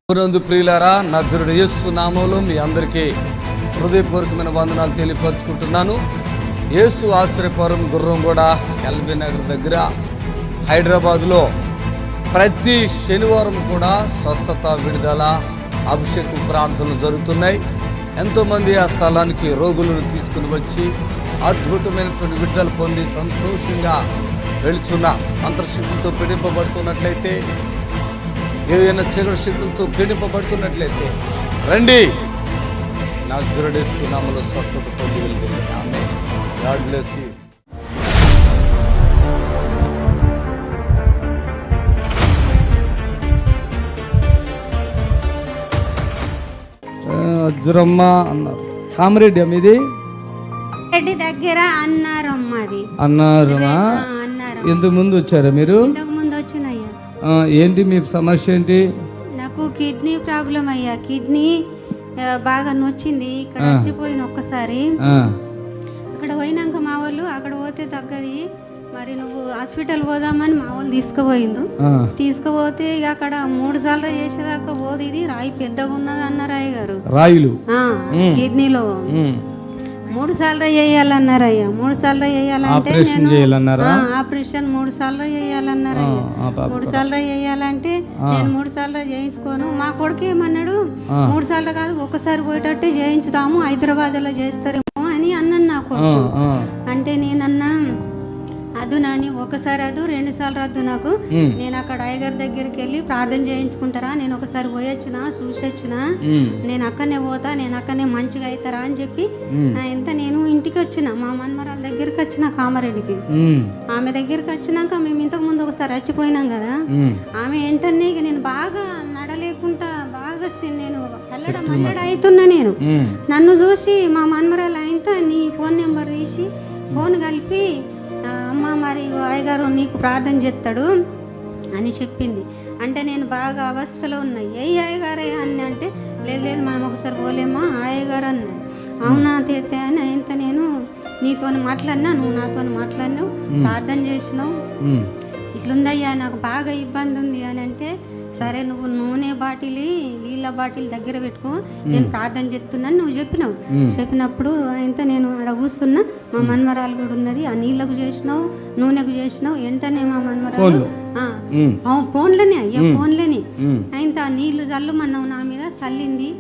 నందు ప్రియులారా, నజరుడు యేసు నామములో మీ అందరికీ హృదయపూర్వకమైన వందనాలు తెలియపరుచుకుంటున్నాను. యేసు ఆశ్రయపురం గుర్రంగూడ ఎల్బీ నగర్ దగ్గర హైదరాబాద్లో ప్రతి శనివారం కూడా స్వస్థత, విడుదల, అభిషేకం ప్రార్థనలు జరుగుతున్నాయి. ఎంతోమంది ఆ స్థలానికి రోగులను తీసుకుని వచ్చి అద్భుతమైనటువంటి విడుదల పొంది సంతోషంగా వెళుచున్న మంత్రశక్తులతో పీడింపబడుతున్నట్లయితే, ఏదైనా చీకటి శక్తులతో పీడింపబడుతున్నట్లయితే రండి, నజరేయుడు యేసు నామములో స్వస్థత పొంది వెళ్తుంది. ఆమేన్. God bless you. అజ్జురమ్మ అన్నారు. కామరెడ్డి మీది రెడ్డి దగ్గర అన్నారమ్మది. అన్నారమ్మా. ఇంతకు ముందు వచ్చారా మీరు? ఇంతకు ముందు వచ్చినయ్యా. ఏంటి మీ సమస్య ఏంటి? నాకు కిడ్నీ ప్రాబ్లం అయ్యా. కిడ్నీ బాగా నొచ్చింది. ఇక్కడ వచ్చిపోయిన ఒక్కసారి. అక్కడ పోయినాక మా వాళ్ళు అక్కడ పోతే తగ్గది, మరి నువ్వు హాస్పిటల్ పోదామని మా వాళ్ళు తీసుకుపోయిండ్రు. తీసుకుపోతే ఇక అక్కడ 3 సార్లు చేసేదాకా పోదు, ఇది రాయి పెద్దగా ఉన్నది అన్నారు అయ్య గారు. రాయిలు కిడ్నీలో 3 సార్లు చేయాలన్నారయ్యా. 3 సార్లు చేయాలంటే ఆపరేషన్ 3 సార్లు చేయాలన్నారయ్యా. 3 సార్లు చేయాలంటే నేను 3 సార్లు చేయించుకోను. మా కొడుకు ఏమన్నాడు, 3 సార్లు కాదు ఒకసారి పోయేటట్టే చేయించుదాము, హైదరాబాద్ లో చేస్తారేమో అని అన్నాను నా కొడుకు. అంటే నేనన్నా అదు నాని, ఒకసారి అదు 2 సార్లు రద్దు నాకు. నేను అక్కడ అయ్యగారి దగ్గరికి వెళ్ళి ప్రార్థన చేయించుకుంటారా, నేను ఒకసారి పోయొచ్చిన చూసొచ్చిన, నేను అక్కడనే పోతా, నేను అక్కడనే మంచిగా అవుతారా అని చెప్పి ఇంత నేను ఇంటికి వచ్చిన, మా మన్మరాల దగ్గరికి వచ్చిన కామారెడ్డికి. ఆమె దగ్గరికి వచ్చినాక మేము ఇంతకు ముందు ఒకసారి వచ్చిపోయినాం కదా, ఆమె ఏంటనే ఇక నేను బాగా నడలేకుండా బాగా నేను తల్లడ మల్లడ అవుతున్నా. నేను నన్ను చూసి మా మన్మరాలు అయిత నీ ఫోన్ నెంబర్ తీసి ఫోన్ కలిపి, అమ్మ మరి అయ్యగారు నీకు ప్రార్థన చేస్తాడు అని చెప్పింది. అంటే నేను బాగా అవస్థలో ఉన్నా. ఏ అయ్యగారే అని అంటే, లేదు లేదు మనం ఒకసారి పోలేమా అయ్యగారు అన్నది. అవునా తేతే అని ఇంత నేను నీతో మాట్లాడినా, నువ్వు నాతో మాట్లాడినావు, ప్రార్థన చేసినావు, ఇట్లుందయ్యా నాకు బాగా ఇబ్బంది ఉంది అని అంటే, సరే నువ్వు నూనె బాటిల్ నీళ్ళ బాటిల్ దగ్గర పెట్టుకో, నేను ప్రార్థన చేస్తున్నాను నువ్వు చెప్పినావు. చెప్పినప్పుడు ఆయనతో నేను ఆడ కూర్చున్నా, మా మన్మరాలు కూడా ఉన్నది, ఆ నీళ్ళకు చేసినావు, నూనెకు చేసినావు. వెంటనే మా మన్మరాలు ఫోన్లని అయ్యా ఫోన్లని ఆయనతో ఆ నీళ్లు చల్లమన్నావు నా మీద, చల్లింది.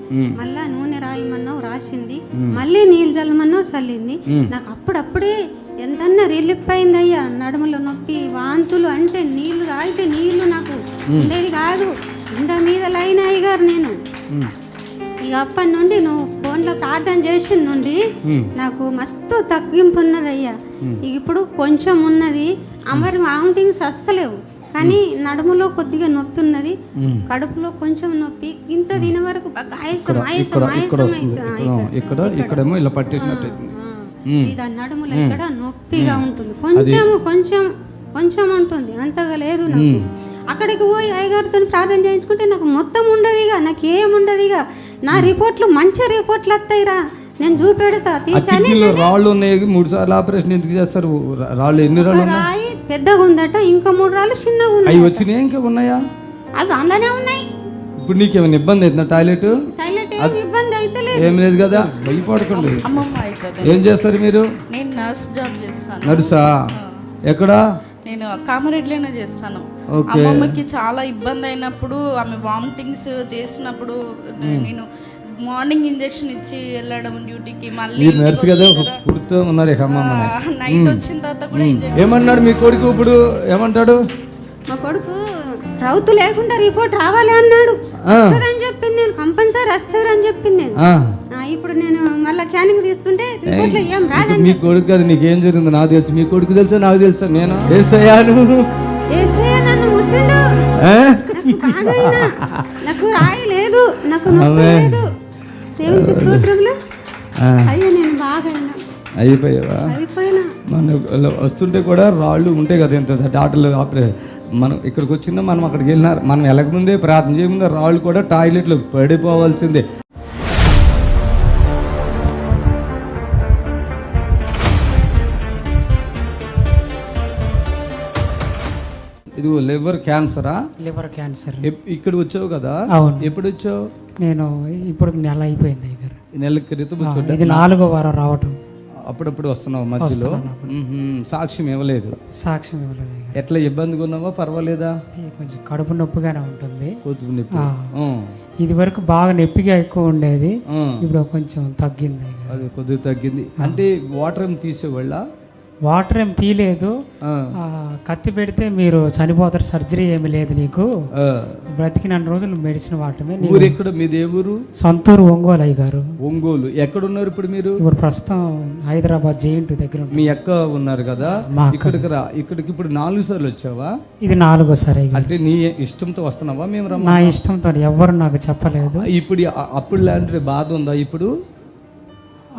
మళ్ళా నూనె రాయమన్నావు, రాసింది. మళ్ళీ నీళ్ళు చల్లమన్నావు, చల్లింది. నాకు అప్పుడప్పుడే ఎంతన్నా రిలీఫ్ అయింది అయ్యా. నడుములో నొప్పి, వాంతులు, అంటే నీళ్లు తాగితే నీళ్లు నాకు ఉండేది కాదు. ఇంత మీద లైన్ అయ్యగారు నేను. ఇక అప్పటి నుండి నువ్వు ఫోన్లో ప్రార్థన చేసిన నుండి నాకు మస్తు తగ్గింపు ఉన్నది అయ్యా. ఇప్పుడు కొంచెం ఉన్నది, మరి వామిటింగ్స్ వస్తలేవు, కానీ నడుములో కొద్దిగా నొప్పి ఉన్నది, కడుపులో కొంచెం నొప్పి. ఇంత దిన వరకు ఆయాసం ఆయాసం ఆయాసం ఇక్కడేమో ఇలా పట్టేసినట్టు నడుములో ఇక్కడ నొప్పిగా ఉంటుంది, కొంచెం కొంచెం కొంచెం ఉంటుంది, అంతగా లేదు నాకు. అక్కడికి పోయి అయ్యగారితో ప్రార్థన చేయించుకుంటే నాకు మొత్తం ఉండదుగా, నాకు ఏముండదుగా. నా రిపోర్ట్లు మంచి రిపోర్ట్లు వస్తాయిరా, నేను చూపెడతా. తీసాని రాళ్ళు ఉన్నాయి. 3 సార్లు ఆపరేషన్ ఎందుకు చేస్తారు? రాళ్ళు ఎన్ని రాళ్ళు? రాయి పెద్దగా ఉందట, ఇంకా 3 రాళ్ళు చిన్నగా ఉన్నాయి. అవి వచ్చినాయి ఇంకా ఉన్నాయా? అవి అందులోనే ఉన్నాయి. ఇప్పుడు నీకేమైనా ఇబ్బంది అవుతుందా? టాయిలెట్ ఇబ్బంది అయితే ఏం లేదు కదా, భయపడకండి. ఏం చేస్తారు మీరు? నేను నర్స్ జాబ్ చేస్తాను. నర్సా? ఎక్కడ? నేను కామారెడ్డిలోనే చేస్తాను. అమ్మమ్మకి చాలా ఇబ్బంది అయినప్పుడు, ఆమె వామిటింగ్స్ చేసినప్పుడు నేను మార్నింగ్ ఇంజెక్షన్ ఇచ్చి వెళ్ళడం డ్యూటీకి. మళ్ళీ నర్స్ కదా పుడుతూ ఉన్నారు. నైట్ వచ్చిన తర్వాత కూడా ఏమన్నాడు మీ కొడుకు? ఇప్పుడు ఏమంటాడు? మా కొడుకు రౌతు లేకుండా రిపోర్ట్ రావాలి అన్నాడు. వస్తుందని చెప్పింది నేను, కంపల్సరీ వస్తుంది అని చెప్పింది నేను. ఇప్పుడు నేను మళ్ళీ క్యానింగ్ తీసుకుంటే రిపోర్ట్లో ఏం రాదని. మీ కొడుకు కదా, నీకేం జరిగిందో నాకు తెలుసు. మీ కొడుకు తెలుసా నాకు తెలుసా? నేను ఏసయ్యాను, నన్ను ముట్టిండు, నాకు రాయి లేదు, నాకు నొప్పి లేదు. దేవునికి స్తోత్రంలో అయ్యో నేను బాగా అయిపోయావా? అయిపోయినా. మన వస్తుంటే కూడా రాళ్ళు ఉంటాయి కదా, ఎంత డాక్టర్లు మనం ఇక్కడికి వచ్చిందా, మనం అక్కడికి వెళ్ళినా, మనం వెళ్ళకముందే ప్రార్థన చేయముందే రాళ్ళు కూడా టాయిలెట్లు పడిపోవాల్సిందే. ఇది లివర్ క్యాన్సరా? Liver cancer. ఇక్కడ వచ్చావు కదా? అవును. ఎప్పుడు వచ్చావు? నేను ఇప్పుడు నెల అయిపోయింది అయ్యగారు. నెల క్రితం వచ్చావు. ఇది 4వ వారం రావటం. అప్పుడప్పుడు వస్తున్నావు మధ్యలో? సాక్ష్యం ఇవ్వలేదు? సాక్ష్యం ఇవ్వలేదు అయ్యగారు. ఎట్లా ఇబ్బందిగా ఉన్నావా? పర్వాలేదా? కొంచెం కడుపు నొప్పిగానే ఉంటుంది. కొద్దిగా నొప్పి. ఇది వరకు బాగా నొప్పిగా ఎక్కువ ఉండేది, ఇప్పుడు కొంచెం తగ్గింది అయ్యగారు. అది కొద్దిగా తగ్గింది. అంటే వాటర్ ఏమి తీసేవాళ్ళ? వాటర్ ఏం తీయలేదు. కత్తి పెడితే మీరు చనిపోతారు, సర్జరీ ఏమి లేదు నీకు, బ్రతికిన రోజులు మెడిసిన్ వాడటమే. ఊరు ఎక్కడ మీది? ఏ ఊరు? సొంతూరు ఒంగోలు అయ్యగారు. ఒంగోలు. ఎక్కడున్నారు ఇప్పుడు మీరు? ఇప్పుడు ప్రస్తుతం హైదరాబాద్ జేఎన్టీ దగ్గర. మీ అక్క ఉన్నారు కదా, ఇక్కడికి రా. ఇక్కడికి ఇప్పుడు 4 సార్లు వచ్చావా? ఇది 4వసారి. అంటే నీ ఇష్టంతో వస్తున్నావా? మేము నా ఇష్టంతో, ఎవరు నాకు చెప్పలేదు. ఇప్పుడు అప్పుడు లాంటి బాధ ఉందా ఇప్పుడు?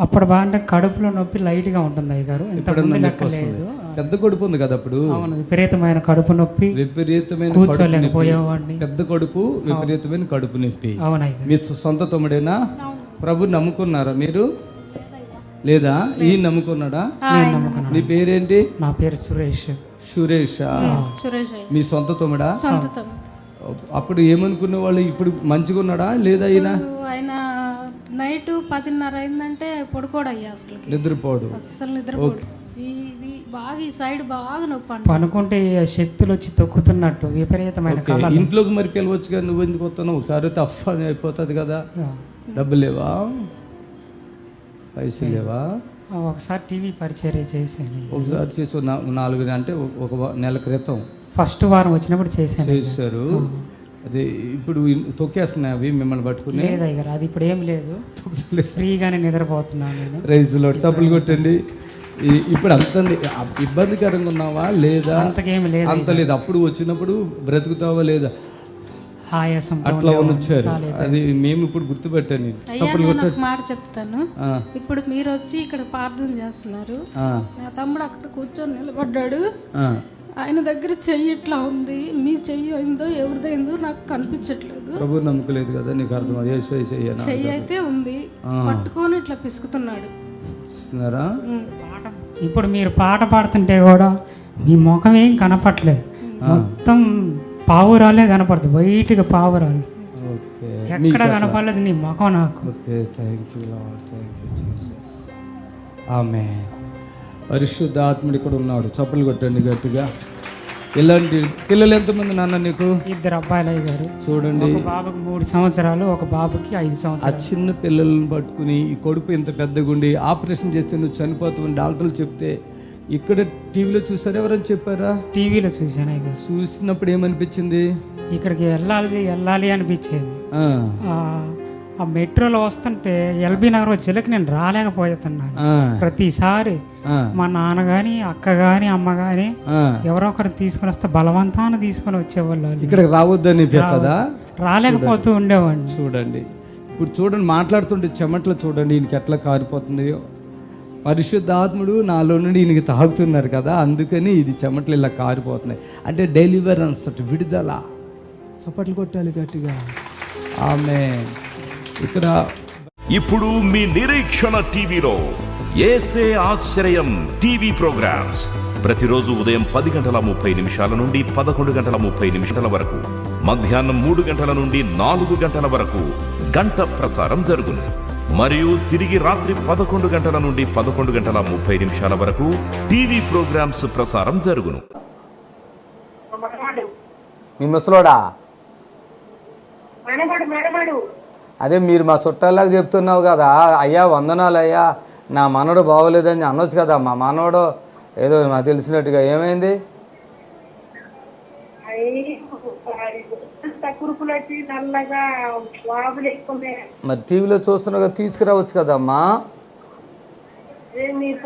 అప్పుడు బాగా కడుపులో నొప్పి లైట్ గా ఉంటుంది అయ్యగారు, లెక్కలేదు. పెద్ద కడుపు ఉంది కదా అప్పుడు? అవును, విపరీతమైన కడుపు నొప్పి, విపరీతమైన కూర్చోలేకపోయేవాడిని. పెద్ద కడుపు, విపరీతమైన కడుపు నొప్పి. అవునయ్య. మీ సొంత తమ్ముడేనా? ప్రభు నమ్ముకున్నారా మీరు? లేదా ఈయన నమ్ముకున్నాడా? నేను నమ్ముకున్నాను. నీ పేరేంటి? నా పేరు సురేష్. సురేష్. మీ సొంత తమ్ముడా? అప్పుడు ఏమనుకునే వాళ్ళు? ఇప్పుడు మంచిగా ఉన్నాడా లేదా? ఆయన నైట్ 10:30 అయిందంటే పడుకోడయ్యా, అసలు నిద్రపోడు, అసలు నిద్రపోడు. బాగా ఈ సైడ్ బాగా నొప్పి, పనుకుంటే శక్తులు వచ్చి తొక్కుతున్నట్టు విపరీతమైన. ఇంట్లోకి మరి పిలవచ్చు కదా, నువ్వు ఎందుకు వస్తున్నావు? ఒకసారి తప్ప అయిపోతుంది కదా. డబ్బులు లేవా? పైసలు లేవా? ఒకసారి టీవీ పరిచర్య చేశాను. ఒకసారి చేసి 4 అంటే ఒక నెల క్రితం ఫస్ట్ వారం వచ్చినప్పుడు చేశారు. అదే ఇప్పుడు తొక్కేస్తున్నాయి అవి మిమ్మల్ని పట్టుకుని? లేదయ్యారు, అది ఇప్పుడు ఏం లేదు, ఫ్రీగానే నిద్రపోతున్నాను నేను. రైజులో చప్పులు కొట్టండి. ఇప్పుడు అంత ఇబ్బందికరంగా ఉన్నావా లేదా? అంతకేమి లేదు. అంత లేదు. అప్పుడు వచ్చినప్పుడు బ్రతుకుతావా లేదా? ఆయాసం అట్లా వచ్చారు. అది మేము ఇప్పుడు గుర్తుపెట్టాను. మాట చెప్తాను. ఇప్పుడు మీరు వచ్చి ఇక్కడ ప్రార్థన చేస్తున్నారు, నా తమ్ముడు అక్కడ కూర్చొని నిలబడ్డాడు. ఆయన దగ్గర చెయ్యి ఇట్లా ఉంది, మీ చెయ్యి అయిందో ఎవరిదైందో నాకు కనిపించట్లేదు. ప్రభు నమ్మకలేదు కదా నీకు? అర్థం. చెయ్యి అయితే ఉంది, పట్టుకొని ఇట్లా పిసుకుతున్నాడు. ఇప్పుడు మీరు పాట పాడుతుంటే కూడా మీ ముఖం ఏం కనపట్లేదు, మొత్తం పావురాలే కనపడుతుంది, బయటగా పావురాలు. ఎక్కడ కనపడలేదు నీ ముఖం నాకు. ఆమేన్. పరిశుద్ధాత్ముడు కూడా ఉన్నాడు. చప్పులు కొట్టండి గట్టిగా. ఇలాంటి పిల్లలు ఎంతమంది నాన్న నీకు? 2 అబ్బాయిలు అయ్యారు. చూడండి, ఒక బాబుకి 3 సంవత్సరాలు, ఒక బాబుకి 5 సంవత్సరాలు. ఆ చిన్న పిల్లలను పట్టుకుని ఈ కొడుకు ఇంత పెద్దగుండి ఆపరేషన్ చేస్తే నువ్వు చనిపోతావని డాక్టర్లు చెప్తే ఇక్కడ టీవీలో చూసారు? ఎవరైనా చెప్పారా? టీవీలో చూసాను అయ్యారు. చూసినప్పుడు ఏమనిపించింది? ఇక్కడికి వెళ్ళాలి అనిపించేది. ఆ మెట్రోలో వస్తుంటే ఎల్బీ నగర్ వచ్చేళ్ళకి నేను రాలేకపోతున్నాను. ప్రతిసారి మా నాన్న గాని, అక్క గాని, అమ్మ గాని ఎవరో ఒకరు తీసుకుని వస్తే బలవంతాన్ని తీసుకొని వచ్చేవాళ్ళు. ఇక్కడికి రావద్దని రాలేకపోతూ ఉండేవాడిని. చూడండి, ఇప్పుడు చూడండి, మాట్లాడుతుంటే చెమట్లు చూడండి ఈయనకి ఎట్లా కారిపోతుంది. పరిశుద్ధాత్ముడు నాలో నుండి ఈయనకి తాగుతున్నారు కదా, అందుకని ఇది చెమట్లు ఇలా కారిపోతున్నాయి. అంటే డెలివరెన్స్, విడుదల. చప్పట్లు కొట్టాలి గట్టిగా. ఆమేన్. ఇక్కడ ఇప్పుడు మీ నిరీక్షణ టీవీలో యేసే ఆశ్రయం టీవీ ప్రోగ్రామ్స్ ప్రతిరోజు ఉదయం 10:30 నుండి 11:30 వరకు, మధ్యాహ్నం 3 గంటల నుండి 4 గంటల వరకు గంట ప్రసారం జరుగును. మరియు తిరిగి రాత్రి 11 గంటల నుండి 11:30 వరకు టీవీ ప్రోగ్రామ్స్ ప్రసారం జరుగును. మీ ముసలోడా? అదే మీరు మా చుట్టాలాగా చెప్తున్నావు కదా, అయ్యా వందనాలు అయ్యా, నా మనవడు బాగోలేదని అనొచ్చు కదా. మా మనవడు ఏదో నాకు తెలిసినట్టుగా. ఏమైంది? మరి టీవీలో చూస్తున్నావు, తీసుకురావచ్చు కదమ్మా.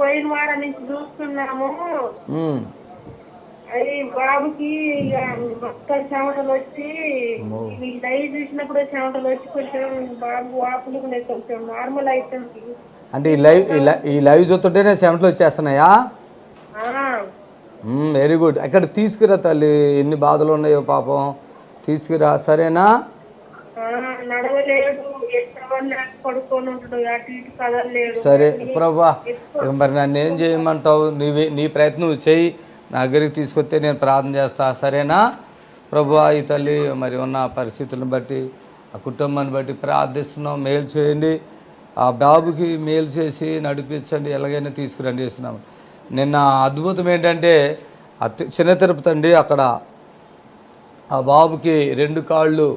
పోయిన వారం నుంచి చూస్తున్నాము. అది బాబుకి మొత్తం చెమటలు వచ్చి, లైవ్ చూసినప్పుడు చెమటలు వచ్చి కొంచెం బాబు వాపులు కొంచెం నార్మల్ అవుతుంది. అంటే ఈ లైవ్ చూస్తుంటేనే చెమటలు వచ్చేస్తున్నాయా? Very good. అక్కడ తీసుకురా తల్లి, ఎన్ని బాధలు ఉన్నాయో పాపం, తీసుకురా. సరేనా? పడుకొని సరే ప్రభా, మరి నన్ను ఏం చేయమంటావు? నీ ప్రయత్నం చెయ్యి. నా దగ్గరికి తీసుకొస్తే నేను ప్రార్థన చేస్తా, సరేనా? ప్రభువా, ఈ తల్లి మరి ఉన్న పరిస్థితులను బట్టి, ఆ కుటుంబాన్ని బట్టి ప్రార్థిస్తున్నాం. మేలు చేయండి, ఆ బాబుకి మేలు చేసి నడిపించండి, ఎలాగైనా తీసుకురండి చేస్తున్నాం. నిన్న అద్భుతం ఏంటంటే చిన్న తిరుపతి అండి, అక్కడ ఆ బాబుకి 2 కాళ్ళు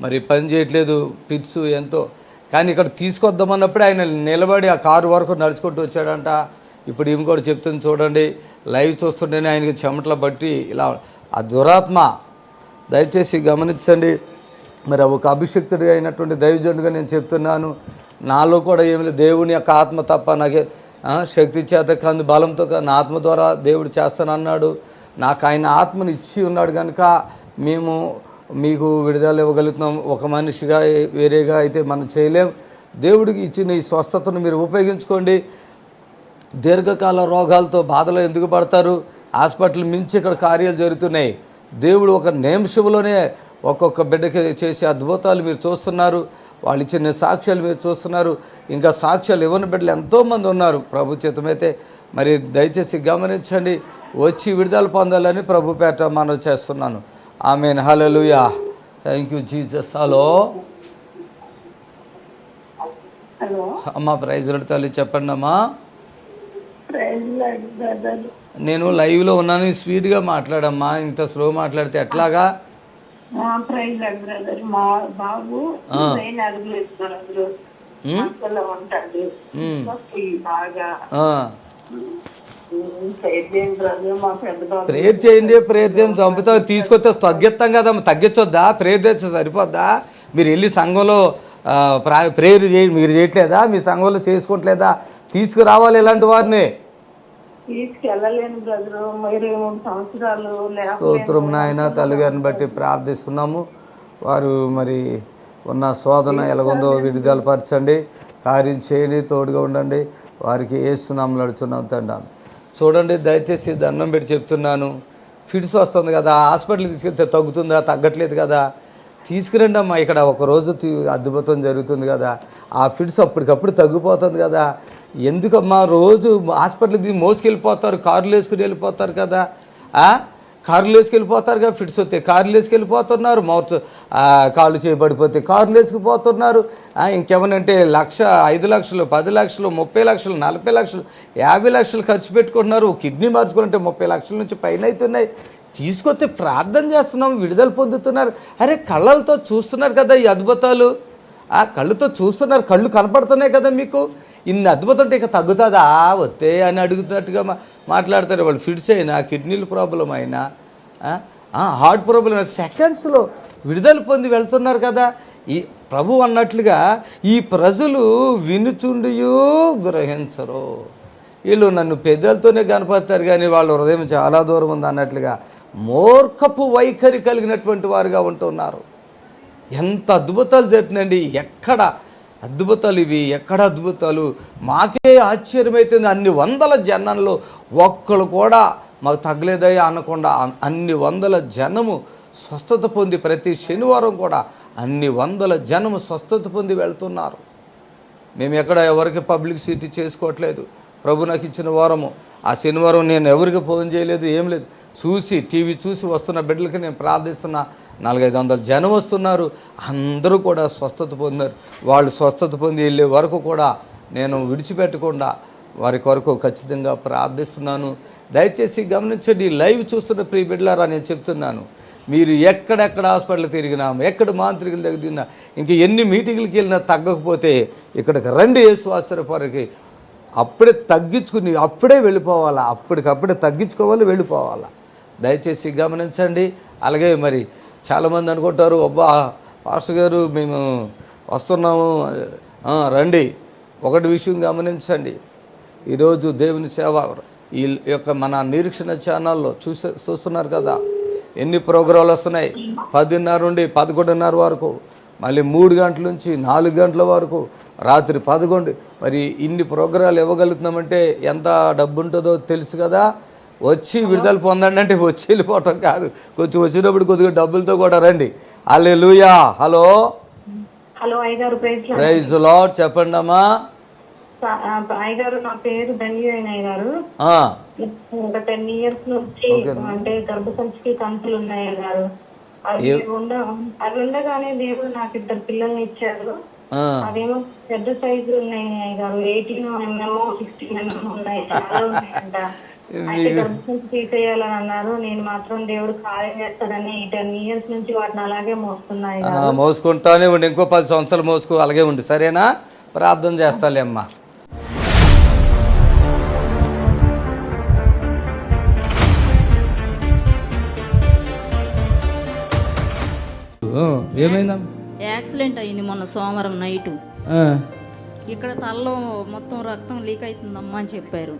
మరి పని చేయట్లేదు, పిట్స్ ఎంతో. కానీ ఇక్కడ తీసుకొద్దామన్నప్పుడే ఆయన నిలబడి ఆ కారు వరకు నడుచుకుంటూ వచ్చాడంట. ఇప్పుడు ఈమె కూడా చెప్తుంది చూడండి, లైవ్ చూస్తుంటేనే ఆయనకి చెమటల బట్టి ఇలా ఆ దురాత్మ. దయచేసి గమనించండి. మరి ఒక అభిషక్తుడి అయినటువంటి దైవజనుడిగా నేను చెప్తున్నాను, నాలో కూడా ఏమి లేదు, దేవుని యొక్క ఆత్మ తప్ప నాకే శక్తి చేత కాదు, బలంతో కాదు, నా ఆత్మ ద్వారా దేవుడు చేస్తానన్నాడు. నాకు ఆయన ఆత్మను ఇచ్చి ఉన్నాడు కనుక మేము మీకు విడుదల ఇవ్వగలుగుతున్నాం. ఒక మనిషిగా వేరేగా అయితే మనం చేయలేం. దేవుడికి ఇచ్చిన ఈ స్వస్థతను మీరు ఉపయోగించుకోండి. దీర్ఘకాల రోగాలతో బాధలో ఎందుకు పడతారు? హాస్పిటల్ మించి ఇక్కడ కార్యాలు జరుగుతున్నాయి. దేవుడు ఒక నిమిషంలోనే ఒక్కొక్క బిడ్డకి చేసే అద్భుతాలు మీరు చూస్తున్నారు. వాళ్ళు ఇచ్చిన సాక్ష్యాలు మీరు చూస్తున్నారు. ఇంకా సాక్ష్యాలు ఇవ్వని బిడ్డలు ఎంతోమంది ఉన్నారు ప్రభు చిత్తమైతే. మరి దయచేసి గమనించండి, వచ్చి విడుదల పొందాలని ప్రభు పేట మనం చేస్తున్నాను. ఆమేన్, హల్లెలూయా, థ్యాంక్ యూ జీసస్. హలో అమ్మ, ప్రైజ్ లార్డ్ తల్లి, చెప్పండి అమ్మా. నేను లైవ్లో ఉన్నాను, స్పీడ్గా మాట్లాడమ్మా, ఇంత స్లో మాట్లాడితే ఎట్లాగా? ప్రైజ్ బ్రదర్, మా బాబు ఉంటాడు బాగా. ప్రేయర్ చేయండి, ప్రేయర్ చేయండి, చంపుతా తీసుకొస్తే తగ్గిస్తాం కదా, తగ్గించొద్దా? ప్రేయర్ చేస్తే సరిపోద్దా? మీరు వెళ్ళి సంఘంలో ప్రేయర్ మీరు చేయట్లేదా? మీ సంఘంలో చేసుకోవట్లేదా? తీసుకురావాలి ఇలాంటి వారిని. తీసుకెళ్ళలేను బ్రదర్, మరి 3 సంవత్సరాలు. స్తోత్రం నాయన, తల్లిగారిని బట్టి ప్రార్థిస్తున్నాము. వారు మరి ఉన్న శోధన ఎలాగుందో విడుదలపరచండి, కార్యం చేయండి, తోడుగా ఉండండి. వారికి ఏసునామములో అడుగుతున్నాం తండ్రి. చూడండి, దయచేసి దండం పెట్టి చెప్తున్నాను, ఫిట్స్ వస్తుంది కదా, హాస్పిటల్కి తీసుకెళ్తే తగ్గుతుందా? తగ్గట్లేదు కదా, తీసుకురండి అమ్మా. ఇక్కడ ఒకరోజు అద్భుతం జరుగుతుంది కదా, ఆ ఫిట్స్ అప్పటికప్పుడు తగ్గిపోతుంది కదా. ఎందుకమ్మా రోజు హాస్పిటల్కి మోసుకెళ్ళిపోతారు, కార్లు వేసుకుని వెళ్ళిపోతారు కదా, కార్లు వేసుకెళ్ళిపోతారు కదా. ఫిట్స్ వస్తే కార్లు వేసుకెళ్ళిపోతున్నారు, కాళ్ళు చేయబడిపోతే కార్లు వేసుకుపోతున్నారు. ఇంకేమనంటే 1,00,000, 5 లక్షలు, 10 లక్షలు, 30 లక్షలు, 40 లక్షలు, 50 లక్షలు ఖర్చు పెట్టుకుంటున్నారు. కిడ్నీ మార్చుకుంటే 30 లక్షల నుంచి పైన అవుతున్నాయి. తీసుకొస్తే ప్రార్థన చేస్తున్నాం, విడుదల పొందుతున్నారు. అరే, కళ్ళతో చూస్తున్నారు కదా ఈ అద్భుతాలు, కళ్ళుతో చూస్తున్నారు, కళ్ళు కనపడుతున్నాయి కదా మీకు. ఇన్ని అద్భుతం ఉంటే ఇక తగ్గుతుందా? వస్తే అని అడుగుతున్నట్టుగా మాట్లాడతారు వాళ్ళు. ఫిట్స్ అయినా, కిడ్నీల ప్రాబ్లం అయినా, హార్ట్ ప్రాబ్లం అయినా సెకండ్స్లో విడుదల పొంది వెళ్తున్నారు కదా. ఈ ప్రభు అన్నట్లుగా ఈ ప్రజలు వినుచుండియో గ్రహించరు. వీళ్ళు నన్ను పెద్దలతోనే కనపడతారు కానీ వాళ్ళ హృదయం చాలా దూరం ఉంది అన్నట్లుగా మూర్ఖపు వైఖరి కలిగినటువంటి వారుగా ఉంటున్నారు. ఎంత అద్భుతాలు జరుగుతుందండి, ఎక్కడ అద్భుతాలు ఇవి, ఎక్కడ అద్భుతాలు. మాకే ఆశ్చర్యమవుతుంది, అన్ని వందల జనంలో ఒక్కళ్ళు కూడా మాకు తగ్గలేదయ్యా అనకుండా అన్ని వందల జనము స్వస్థత పొంది, ప్రతి శనివారం కూడా అన్ని వందల జనము స్వస్థత పొంది వెళ్తున్నారు. మేము ఎక్కడ ఎవరికి పబ్లిసిటీ చేసుకోవట్లేదు. ప్రభు నాకు ఇచ్చిన వారము, ఆ శనివారం నేను ఎవరికి ఫోన్ చేయలేదు, ఏం లేదు. టీవీ చూసి వస్తున్న బిడ్డలకి నేను ప్రార్థిస్తున్నా. 400-500 జనం వస్తున్నారు, అందరూ కూడా స్వస్థత పొందారు. వాళ్ళు స్వస్థత పొంది వెళ్ళే వరకు కూడా నేను విడిచిపెట్టకుండా వారి కొరకు ఖచ్చితంగా ప్రార్థిస్తున్నాను. దయచేసి గమనించండి, లైవ్ చూస్తున్న ప్రియ బిడ్డలారా, నేను చెప్తున్నాను, మీరు ఎక్కడెక్కడ హాస్పిటల్ తిరిగినా, ఎక్కడ మాంత్రికుల దగ్గర తిరిగినా, ఇంక ఎన్ని మీటింగ్లకి వెళ్ళినా తగ్గకపోతే ఇక్కడికి రండి యేసువాస్తవరికి. అప్పుడే తగ్గించుకుని అప్పుడే వెళ్ళిపోవాలా, అప్పటికప్పుడే తగ్గించుకోవాలి, వెళ్ళిపోవాలా. దయచేసి గమనించండి. అలాగే మరి చాలామంది అనుకుంటారు, అబ్బా పాస్టర్ గారు మేము వస్తున్నాము, రండి. ఒకటి విషయం గమనించండి, ఈరోజు దేవుని సేవ ఈ యొక్క మన నిరీక్షణ ఛానల్లో చూస్తున్నారు కదా, ఎన్ని ప్రోగ్రాంలు వస్తున్నాయి. 10:30 నుండి 11:30 వరకు, మళ్ళీ 3 గంటల నుంచి 4 గంటల వరకు, రాత్రి 11. మరి ఇన్ని ప్రోగ్రాలు ఇవ్వగలుగుతున్నామంటే ఎంత డబ్బు ఉంటుందో తెలుసు కదా. వచ్చి విడుదల పొందండి అంటే వచ్చి వెళ్ళిపోవటం కాదు, కొంచెం వచ్చినప్పుడు కొద్దిగా డబ్బులతో కూడా రండి. హల్లెలూయా. హలో, హలో అయ్యగారు, ప్రైజ్ లార్డ్, చెప్పండి అమ్మా. అయ్యగారు నా పేరు ధన్యమైన అయ్యగారు. ఆ, ఒక 10 years నుంచి అంటే గర్భసంచికి కంతులు ఉన్నాయి అయ్యగారు. అవి ఉండగానే దేవుడు నాకు 2 పిల్లల్ని ఇచ్చారు. ఆ. అవేమో పెద్ద సైజు ఉన్నాయి అయ్యగారు. 18 mm 16 mm ఉన్నాయి, చాలా ఉన్నాయంట. అయితే గర్భసంచి తీసేయాలని అన్నారు. నేను మాత్రం దేవుడు కార్యం చేస్తాడని ఈ 10 years నుంచి వాటిని అలాగే మోస్తున్నాయి. మోసుకుంటానే ఉండి ఇంకో 10 సంవత్సరాలు మోసుకో, అలాగే ఉండి. సరేనా? ప్రార్థన చేస్తాలే అమ్మా. ఏమైందా? యాక్సిడెంట్ అయింది మొన్న సోమవారం నైటు. ఇక్కడ తలలో మొత్తం రక్తం లీక్ అవుతుందమ్మా అని చెప్పారు.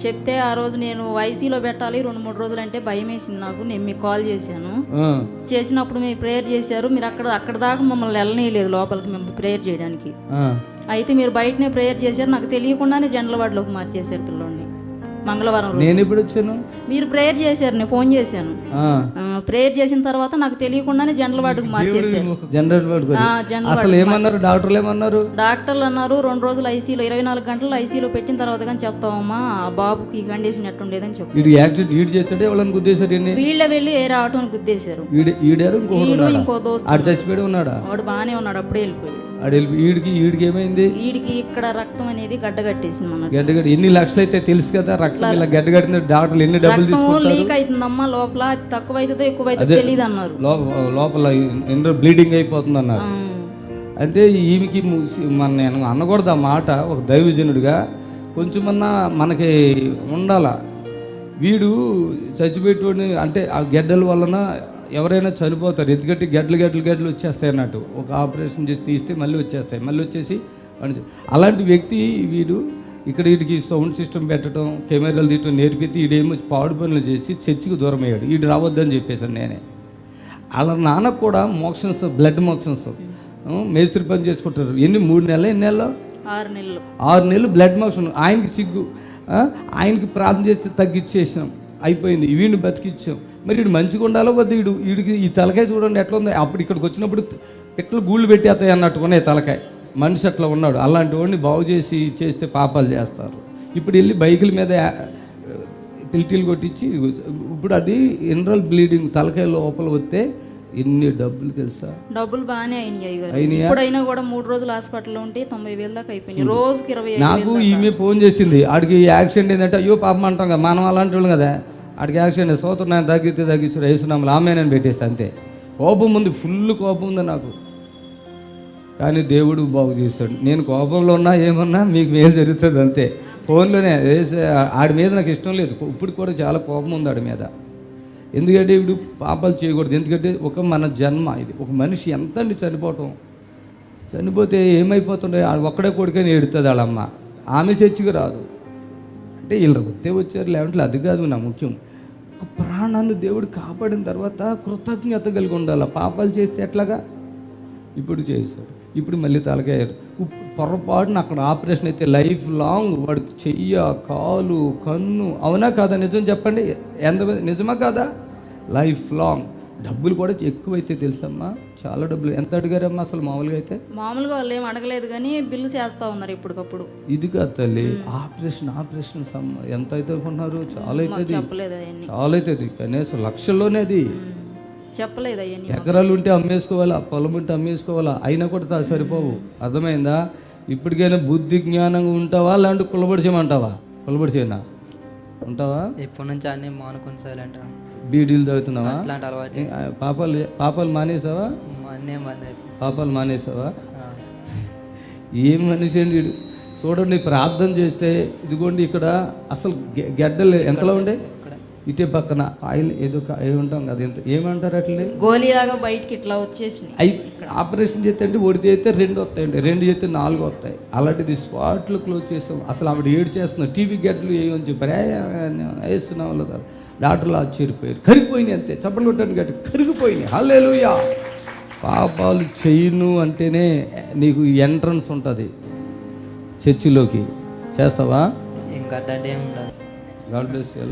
చెప్తే ఆ రోజు నేను ఐసీలో పెట్టాలి 2-3 రోజులు అంటే భయం వేసింది నాకు. నేను మీకు కాల్ చేశాను. చేసినప్పుడు మీరు ప్రేయర్ చేశారు. మీరు అక్కడ దాకా మమ్మల్ని వెళ్ళనీయలేదు లోపలికి మేము ప్రేయర్ చేయడానికి. అయితే మీరు బయటనే ప్రేయర్ చేశారు. నాకు తెలియకుండానే జనరల్ వార్డులోకి మార్చేశారు పిల్లోడిని. మంగళవారం రోజు నేను ఎప్పుడు వచ్చాను? మీరు ప్రేయర్ చేశారు, నేను ఫోన్ చేశాను. ప్రేయర్ చేసిన తర్వాత నాకు తెలియకుండానే జనరల్ వార్డుకి మార్చేశారు. జనరల్ వార్డు అసలు ఏమన్నారు డాక్టర్లు? ఏమన్నారు డాక్టర్లు? అన్నారు 2 రోజులు ఐసీలో 24 గంటలు ఐసీలో పెట్టిన తర్వాత కానీ చెప్తామమ్మా ఆ బాబుకి ఈ కండిషన్ ఎట్టుండేదని చెప్పి. ఇది యాక్సిడెంట్ ఈడు చేసాడే వాళ్ళని గుద్దేశారు. వీళ్ళే వెళ్ళి ఏ ఆటోని గుద్దేశారు. ఇంకో దోస్తు ఆడు చచ్చిపోయి ఉన్నాడా? వాడు బాగానే ఉన్నాడు, అప్పుడే వెళ్ళిపోయాడు. ఈడికి ఏమైంది? వీడికి ఇక్కడ రక్తం అనేది గడ్డ కట్టేసింది అన్నట్టు. గడ్డ ఎన్ని లక్షలు అయితే తెలుసు కదా. రక్తం ఇలా గడ్డ కట్టిన డాక్టర్లు ఎన్ని డబ్బులు తీసుకుంటారు? లీక్ అవుతుందమ్మా లోపల, అది తక్కువ ఎక్కువ అయితే తెలియదు అన్నారు. లోపల బ్లీడింగ్ అయిపోతుంది అన్నారు. అంటే ఈమెకి నేను అనకూడదు ఆ మాట. ఒక దైవజనుడిగా కొంచెమన్నా మనకి ఉండాల. వీడు చచ్చిపెట్టుని అంటే ఆ గడ్డల వలన ఎవరైనా చనిపోతారు. ఎందుకంటే గడ్డలు వచ్చేస్తాయి అన్నట్టు. ఒక ఆపరేషన్ చేసి తీస్తే మళ్ళీ వచ్చేస్తాయి, మళ్ళీ వచ్చేసి అలాంటి వ్యక్తి వీడు. ఇక్కడ వీడికి సౌండ్ సిస్టమ్ పెట్టడం, కెమెరాలు తీయటం నేర్పితే వీడేమో పాడు పనులు చేసి చర్చికి దూరం అయ్యాడు. వీడు రావద్దని చెప్పేశాను నేనే. వాళ్ళ నాన్నకు కూడా మోక్షన్స్, బ్లడ్ మోక్షన్స్ మేస్త్రి పని చేసుకుంటారు. 3 నెలలు 6 నెలలు బ్లడ్ మోక్షన్. ఆయనకి సిగ్గు, ఆయనకి ప్రార్థన చేసి తగ్గించేసాం, అయిపోయింది. వీడిని బతికిచ్చాం. మరి వీడు మంచిగా ఉండాలో వద్దు. వీడికి ఈ తలకాయ చూడండి ఎట్లా ఉంది. అప్పుడు ఇక్కడికి వచ్చినప్పుడు పిట్టలు గూళ్ళు పెట్టేస్తాయి అన్నట్టుకునే తలకాయ. మనిషి అట్లా ఉన్నాడు. అలాంటి వాడిని బాగు చేసి చేస్తే పాపాలు చేస్తారు. ఇప్పుడు వెళ్ళి బైకుల మీద పిల్టీలు కొట్టించి ఇప్పుడు అది ఇన్రల్ బ్లీడింగ్ తలకాయ లోపల వస్తే ఎన్ని డబ్బులు తెలుసా? డబ్బులు బాగానే అయినాయి. ఇప్పుడైనా కూడా 3 రోజులు హాస్పిటల్లో ఉంటే 90,000 దాకా అయిపోయింది. రోజుకి 25,000. నాకు ఈమె ఫోన్ చేసింది. ఆడికి యాక్సిడెంట్ ఏంటంటే అయ్యో పాపం అంటాం కదా, మనం అలాంటి వాళ్ళం కదా. ఆడికి యాక్సిడెంట్ సోతున్నాను, తగ్గించారు, వేస్తున్నాము లామేనని పెట్టేసి అంతే. కోపం ఉంది, ఫుల్ కోపం ఉంది నాకు. కానీ దేవుడు బాగు చేస్తాడు. నేను కోపంలో ఉన్నా ఏమన్నా మీకు మేలు జరుగుతుంది అంతే. ఫోన్లోనే ఆడి మీద నాకు ఇష్టం లేదు. ఇప్పుడు కూడా చాలా కోపం ఉంది ఆడి మీద. ఎందుకంటే ఇప్పుడు పాపాలు చేయకూడదు. ఎందుకంటే మన జన్మ ఇది. ఒక మనిషి ఎంత అండి చనిపోతే ఏమైపోతుండే? ఒక్కడే కొడుకని ఏడుతుంది వాళ్ళమ్మ. ఆమె చర్చికి రాదు. అంటే వీళ్ళు వస్తే వచ్చారు, లేదంటే అది కాదు నా ముఖ్యం. ఒక ప్రాణాన్ని దేవుడు కాపాడిన తర్వాత కృతజ్ఞత కలిగి ఉండాలి. పాపాలు చేస్తే ఎట్లాగా? ఇప్పుడు చేశారు. ఇప్పుడు మళ్ళీ తలకాయారు. పొరపాటున అక్కడ ఆపరేషన్ అయితే లైఫ్ లాంగ్ వాడికి చెయ్య, కాలు, కన్ను. అవునా కాదా? నిజం చెప్పండి. నిజమా కాదా? Life long. డబ్బులు కూడా ఎక్కువైతే తెలుసమ్మా, చాలా డబ్బులు. ఎంత అడిగారమ్మా అసలు మామూలుగా అయితే? మామూలుగా వాళ్ళు ఏం అడగలేదు కానీ బిల్లు చేస్తూ ఉన్నారు ఇప్పటికప్పుడు. ఇది కాదు తల్లి, ఆపరేషన్ ఎంత అయితే అనుకుంటున్నారు? చాలా అవుతుంది, చాలా అవుతుంది. కనీసం లక్షల్లోనే అది. చెప్పలేదు. ఎకరాలు ఉంటే అమ్మేసుకోవాలా, పొలం ఉంటే అమ్మేసుకోవాలా, అయినా కూడా సరిపోవు. అర్థమైందా? ఇప్పటికైనా బుద్ధి జ్ఞానంగా ఉంటావా, లేదంటే కులబడిచేయమంటావా? కులబడిచేయనా ఉంటావా? ఎప్పటి నుంచి అన్నీ మానుకొని సైలెంట్. బీడీలు తాగుతున్నావా? పాపాలు మానేసావా? పాపాలు మానేసావా? ఏం మనిషి అండి వీడు. చూడండి, ప్రార్థన చేస్తే ఇదిగోండి ఇక్కడ అసలు గడ్డలు ఎంతలో ఉండే, ఇటే పక్కన ఆయిల్ ఏదో ఏమంటాం కదా, ఎంత ఏమంటారు అట్లే గోలీలాగా బయటికి ఇట్లా వచ్చేసి ఆపరేషన్ చేస్తే అంటే ఒకటి అయితే 2 వస్తాయండి, 2 చేస్తే 4 వస్తాయి. అలాంటిది స్పాట్లు క్లోజ్ చేస్తాం. అసలు ఆవిడ ఏడు చేస్తున్నాం. టీవీ గడ్డలు ఏమని చెప్పారు, వేస్తున్నాం వాళ్ళు. డాక్టర్లు ఆశ్చర్యపోయారు. కరిగిపోయినాయి అంతే. చప్పట్లు కొట్టండి గట్టి కరిగిపోయినాయి. హల్లెలూయా. పాపాలు చేయను అంటేనే నీకు ఎంట్రన్స్ ఉంటుంది చర్చిలోకి. చేస్తావా? ఇంకా గాడ్ బ్లెస్ యు.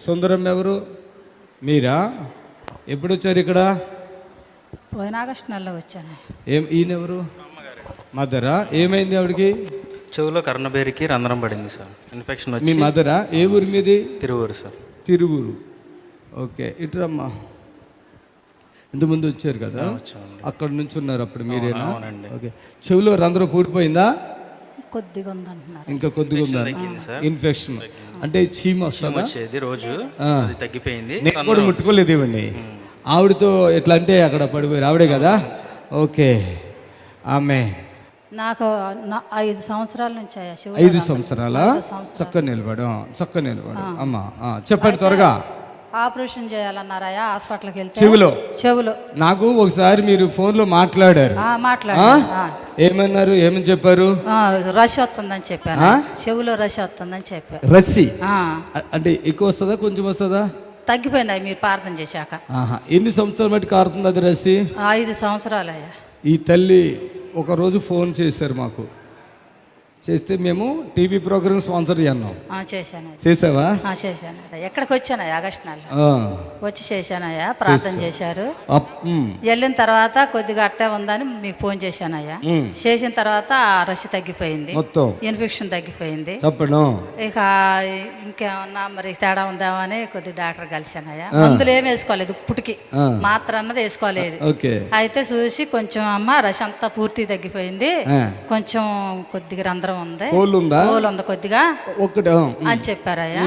సుందరం ఎవరు? మీరా? ఎప్పుడు వచ్చారు ఇక్కడ? పోయిన ఆగస్టు నెలలో వచ్చాను. ఈయనెవరు? మదరా? ఏమైంది ఆవిడకి? చెవులో కర్ణబేరికి రంధ్రం పడింది సార్, ఇన్ఫెక్షన్ మీ వచ్చి. మదరా? ఏ ఊరు మీది? తిరువూరు సార్. తిరువురు. ఓకే, ఇటురమ్మా. ఇంతకుముందు వచ్చారు కదా, అక్కడ నుంచి ఉన్నారు అప్పుడు మీరేనా? అవునండి. ఓకే, చెవిలో రంధ్రం పూడిపోయిందా? కొద్దిగా ఉందంటున్నారు. ఇంకా కొద్దిగా ఉందా? ఇన్ఫెక్షన్ అంటే చీమ వస్తుందా? వచ్చేది రోజు, అది తగ్గిపోయింది. నేను కూడా ముట్టుకోలేదు ఇవ్వండి. ఆవిడతో ఎట్లా అంటే అక్కడ పడిపోయారు, ఆవిడే కదా? ఓకే, ఆమె నాకు 5 సంవత్సరాల నుంచి అయ్యా శివుడు. 5 సంవత్సరాల? చక్క నిలబడు, చక్క నిలబడు అమ్మా. చెప్పండి త్వరగా. ఆపరేషన్ చేయాలన్నారయ్యా హాస్పిటల్కి వెళ్తే. చెవులో నాకు ఒకసారి మీరు ఫోన్లో మాట్లాడారు. ఏమన్నారు? ఏమని చెప్పారు? రష్ వస్తుందని చెప్పాను. చెవులో రష్ వస్తుందని చెప్పారు. రస్సి అంటే ఎక్కువ వస్తుందా కొంచెం వస్తుందా? తగ్గిపోయింది మీరు ప్రార్థన చేశాక. ఎన్ని సంవత్సరాలు బట్టి కారుతుంది అది రస్సి? 5 సంవత్సరాలు అయ్యా. ఈ తల్లి ఒకరోజు ఫోన్ చేశారు మాకు, చేస్తే మేము టీవీ ప్రోగ్రామ్ స్పాన్సర్ చేన్నాం. చేశాను. చేసావా? చేశాను. ఎక్కడికి వచ్చానయ్యా ఆగస్టు నెలలో వచ్చి చేశానయ్యా, ప్రార్థన చేశారు. వెళ్ళిన తర్వాత కొద్దిగా అట్టే ఉందని మీకు ఫోన్ చేశానయ్యా. చేసిన తర్వాత రష్ తగ్గిపోయింది, మొత్తం ఇన్ఫెక్షన్ తగ్గిపోయింది. చెప్పండి. ఇక ఇంకేమన్నా మరి తేడా ఉందామని కొద్దిగా డాక్టర్ కలిశానయ్యా. మందులు ఏమి వేసుకోలేదు, ఇప్పటికి మాత్ర అన్నది వేసుకోలేదు. అయితే చూసి కొంచెం అమ్మ రష్ అంతా పూర్తి తగ్గిపోయింది, కొంచెం కొద్దిగా రంధ్రం ఉంది, హోల్ ఉంది కొద్దిగా ఒకటి అని చెప్పారయ్యా.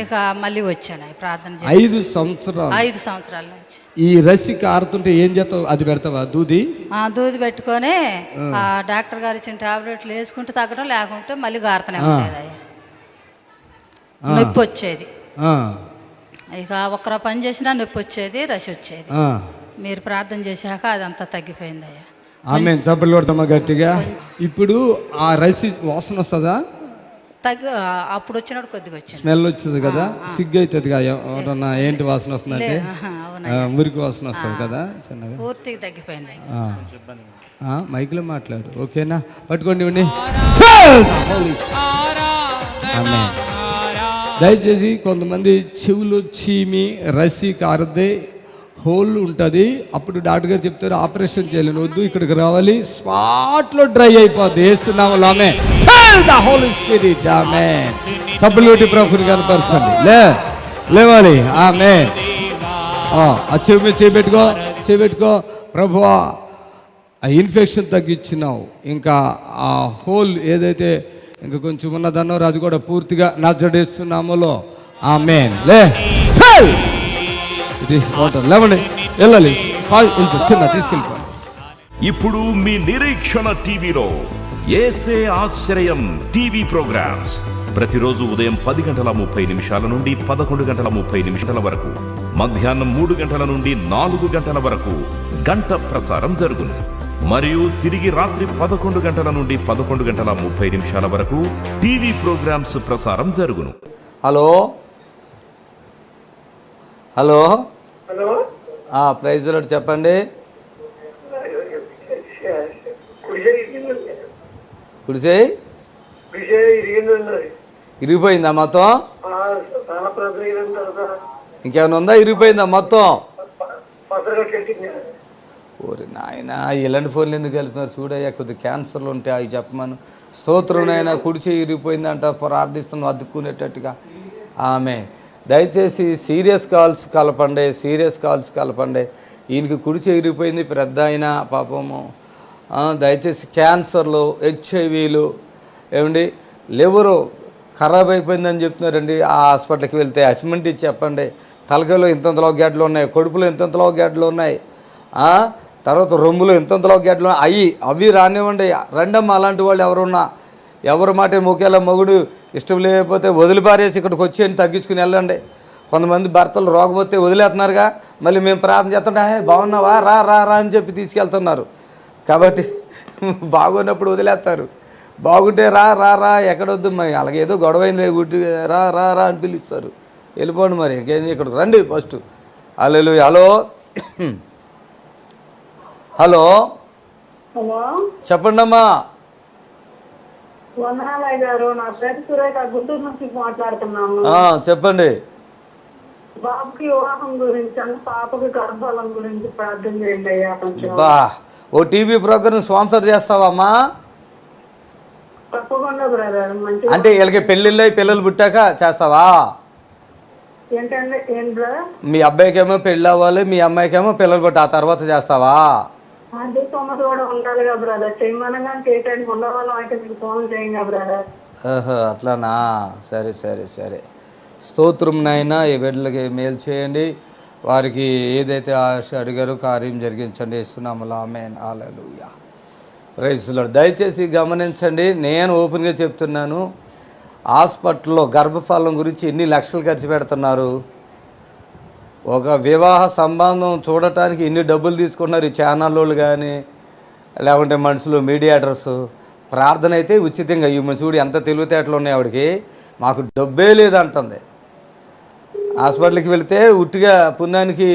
ఇక మళ్ళీ వచ్చాను ప్రార్థన. 5 సంవత్సరాల నుంచి ఈ రస్సి కారుతుంటే ఏం చేస్తావు? అది పెడతావా? దూది పెట్టుకొని ఆ డాక్టర్ గారు ఇచ్చిన టాబ్లెట్లు వేసుకుంటే తగ్గడం, లేకుంటే మళ్ళీ గారుతూనే ఉండేదయ్యా. నొప్పి వచ్చేది. ఇక ఒక్కరో పని చేసినా నొప్పి వచ్చేది, రష్ వచ్చేది. మీరు ప్రార్థన చేశాక అదంతా తగ్గిపోయిందయ్యా. ఆమె చప్పట్లు కొడతామా గట్టిగా. ఇప్పుడు ఆ రైస్ వాసన వస్తుందా? అప్పుడు వచ్చినప్పుడు కొద్దిగా వచ్చింది, స్మెల్ వచ్చింది కదా, సిగ్గు అవుతుంది కదా ఎవరన్నా. ఏంటి వాసన వస్తుందంటే మురికి వాసన వస్తుంది కదా, చిన్నగా పూర్తిగా తగ్గిపోయింది. మైక్లో మాట్లాడు, ఓకేనా? పట్టుకోండి. దయచేసి కొంతమంది చెవులు చీమి రస్సి కారదే హోల్ ఉంటుంది, అప్పుడు డాక్టర్ గారు చెప్తారు ఆపరేషన్ చేయలేను, వద్దు ఇక్కడికి రావాలి, స్పాట్లో డ్రై అయిపోద్ది. వేస్తున్నాము ఆమె హోలీ స్పిరిట్. ఆమె సబ్బులోటి ప్రభుని కనపరచండి, లేవాలి. ఆమె ఆ చెవి మీద చేపెట్టుకో. ప్రభువా ఆ ఇన్ఫెక్షన్ తగ్గించినావు, ఇంకా ఆ హోల్ ఏదైతే ఇంకా కొంచెం ఉన్నదన్నారో అది కూడా పూర్తిగా నజరేస్తున్నాములో. ఆమేన్. లేవండి, వెళ్ళాలి, చిన్న తీసుకెళ్ళిపో. ఇప్పుడు మీ నిరీక్షణ టీవీలో యేసే ఆశ్రయం టీవీ ప్రోగ్రామ్స్ ప్రతిరోజు ఉదయం 10:30 నుండి 11:30 వరకు, మధ్యాహ్నం 3 గంటల నుండి 4 గంటల వరకు గంట ప్రసారం జరుగును. మరియు తిరిగి రాత్రి 11 గంటల నుండి 11:30 వరకు టీవీ ప్రోగ్రామ్స్ ప్రసారం జరుగును. హలో, ప్రైజ్ లార్డ్ చెప్పండి. కుడిసే ఇరిగిపోయిందా మొత్తం? ఇంకేమైనా ఉందా? ఇరిగిపోయిందా మొత్తం? ఓరి నాయన, ఇలాంటి ఫోన్లు ఎందుకు వెళ్తున్నారు? చూడయ్యా, కొద్దిగా క్యాన్సర్లు ఉంటాయి, అవి చెప్పమను. స్తోత్రం నాయన. కుడిచే ఇరిగిపోయిందంట, ప్రార్థిస్తున్నాం అద్దుకునేటట్టుగా. ఆమె దయచేసి సీరియస్ కాల్స్ కలపండి. ఈయనకి కుడిచే ఇరిగిపోయింది, పెద్ద అయినా పాపము. దయచేసి క్యాన్సర్లు, హెచ్ఐవీలు, ఏమండి లివరు ఖరాబ్ అయిపోయిందని చెప్తున్నారండి. ఆ హాస్పిటల్కి వెళ్తే అసిమెంట్ ఇచ్చి చెప్పండి. తలకాయలో ఇంతంతలో గడ్డలు ఉన్నాయి, కడుపులో ఇంతంతలో గడ్డలు ఉన్నాయి, తర్వాత రొమ్ములో ఇంతంతలో గడ్డలు అవి రానివ్వండి. రెండమ్మ అలాంటి వాళ్ళు ఎవరున్నా, ఎవరి మాట మొకేలా మొగుడు ఇష్టం లేకపోతే వదిలిపారేసి ఇక్కడికి వచ్చి అని తగ్గించుకుని వెళ్ళండి. కొంతమంది భర్తలు రోగం వస్తే వదిలేస్తున్నారుగా, మళ్ళీ మేము ప్రార్థన చేస్తుంటే బాగున్నావా రా అని చెప్పి తీసుకెళ్తున్నారు. కాబట్టి బాగున్నప్పుడు వదిలేస్తారు, బాగుంటే రా ఎక్కడొద్దు మరి, అలాగే ఏదో గొడవైంది గుడ్డి రా అని పిలుస్తారు. వెళ్ళిపోండి మరి, ఇంకేం ఇక్కడికి రండి ఫస్ట్. హలో చెప్పండి అమ్మా. గారు, నా పేరు సురేఖ, గుంటూరు నుంచి మాట్లాడుతున్నాను. చెప్పండి. బాబుకి వివాహం గురించి అంటే పాపకి గర్భఫలం గురించి ప్రార్థన చేయండి అయ్యా కొంచెం. బా, ఓ టీవీ ప్రోగ్రామ్ స్పాన్సర్ చేస్తావమ్మా? తప్పకుండా బ్రదర్. మంచి అంటే వీళ్ళకి పెళ్ళిళ్ళు అయి పిల్లలు పుట్టాక చేస్తావా? ఏంటంటే ఏం బ్రదర్? మీ అబ్బాయికేమో పెళ్ళి అవ్వాలి, మీ అమ్మాయికేమో పిల్లలు పుట్టి ఆ తర్వాత చేస్తావా? అదే సమస్య కూడా ఉండాలి కదా బ్రదర్. చేయమనగా చేయటానికి ఉండవాళ్ళం అయితే మీకు ఫోన్ చేయంగా బ్రదర్. అట్లానా? సరే సరే సరే. స్తోత్రం నాయన. ఈ బిడ్డలకి మేలు చేయండి, వారికి ఏదైతే ఆశ అడిగారో కార్యం జరిగించండి. యేసునామములో ఆమేన్. హల్లెలూయా. Praise the Lord. దయచేసి గమనించండి, నేను ఓపెన్గా చెప్తున్నాను. హాస్పిటల్లో గర్భఫలం గురించి ఎన్ని లక్షలు ఖర్చు పెడుతున్నారు, ఒక వివాహ సంబంధం చూడటానికి ఎన్ని డబ్బులు తీసుకుంటున్నారు ఈ ఛానల్ వాళ్ళు కానీ లేకుంటే మనుషులు మీడియాటర్స్. ప్రార్థన అయితే ఉచితంగా. ఈ చూడు ఎంత తెలివితేటలు ఉన్నాయి ఆవిడకి, మాకు డబ్బే లేదంటుంది. హాస్పిటల్కి వెళితే ఉట్టిగా పుణ్యానికి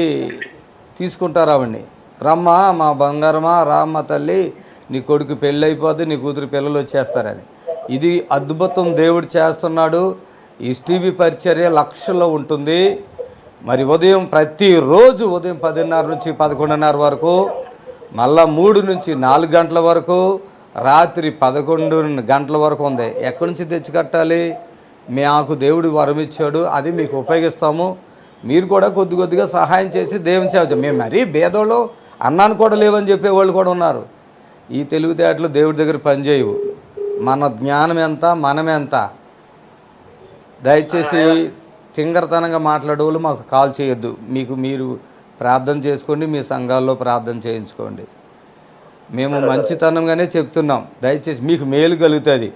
తీసుకుంటారు ఆవిడ్ని. రమ్మా మా బంగారమా, రామ్మ తల్లి, నీ కొడుకు పెళ్ళి అయిపోద్ది, నీ కూతురు పిల్లలు వచ్చేస్తారని. ఇది అద్భుతం దేవుడు చేస్తున్నాడు. ఈ టీవీ పరిచర్య లక్షల్లో ఉంటుంది. మరి ఉదయం ప్రతిరోజు ఉదయం 10:30 నుంచి 11:30 వరకు, మళ్ళా 3 నుంచి 4 గంటల వరకు, రాత్రి 11 గంటల వరకు ఉంది. ఎక్కడి నుంచి తెచ్చి కట్టాలి? మాకు దేవుడు వరం ఇచ్చాడు, అది మీకు ఉపయోగిస్తాము. మీరు కూడా కొద్ది కొద్దిగా సహాయం చేసి దేవుని సేవ. మేము మరీ భేదోళ్ళు, అన్నాను కూడా లేవని చెప్పేవాళ్ళు కూడా ఉన్నారు. ఈ తెలివితేటలు దేవుడి దగ్గర పనిచేయవు. మన జ్ఞానం ఎంత, మనం ఎంత. దయచేసి తింగరతనంగా మాట్లాడేవాళ్ళు మాకు కాల్ చేయొద్దు. మీరు ప్రార్థన చేసుకోండి, మీ సంఘాల్లో ప్రార్థన చేయించుకోండి. మేము మంచితనంగానే చెప్తున్నాం. దయచేసి మీకు మేలు కలుగుతుంది.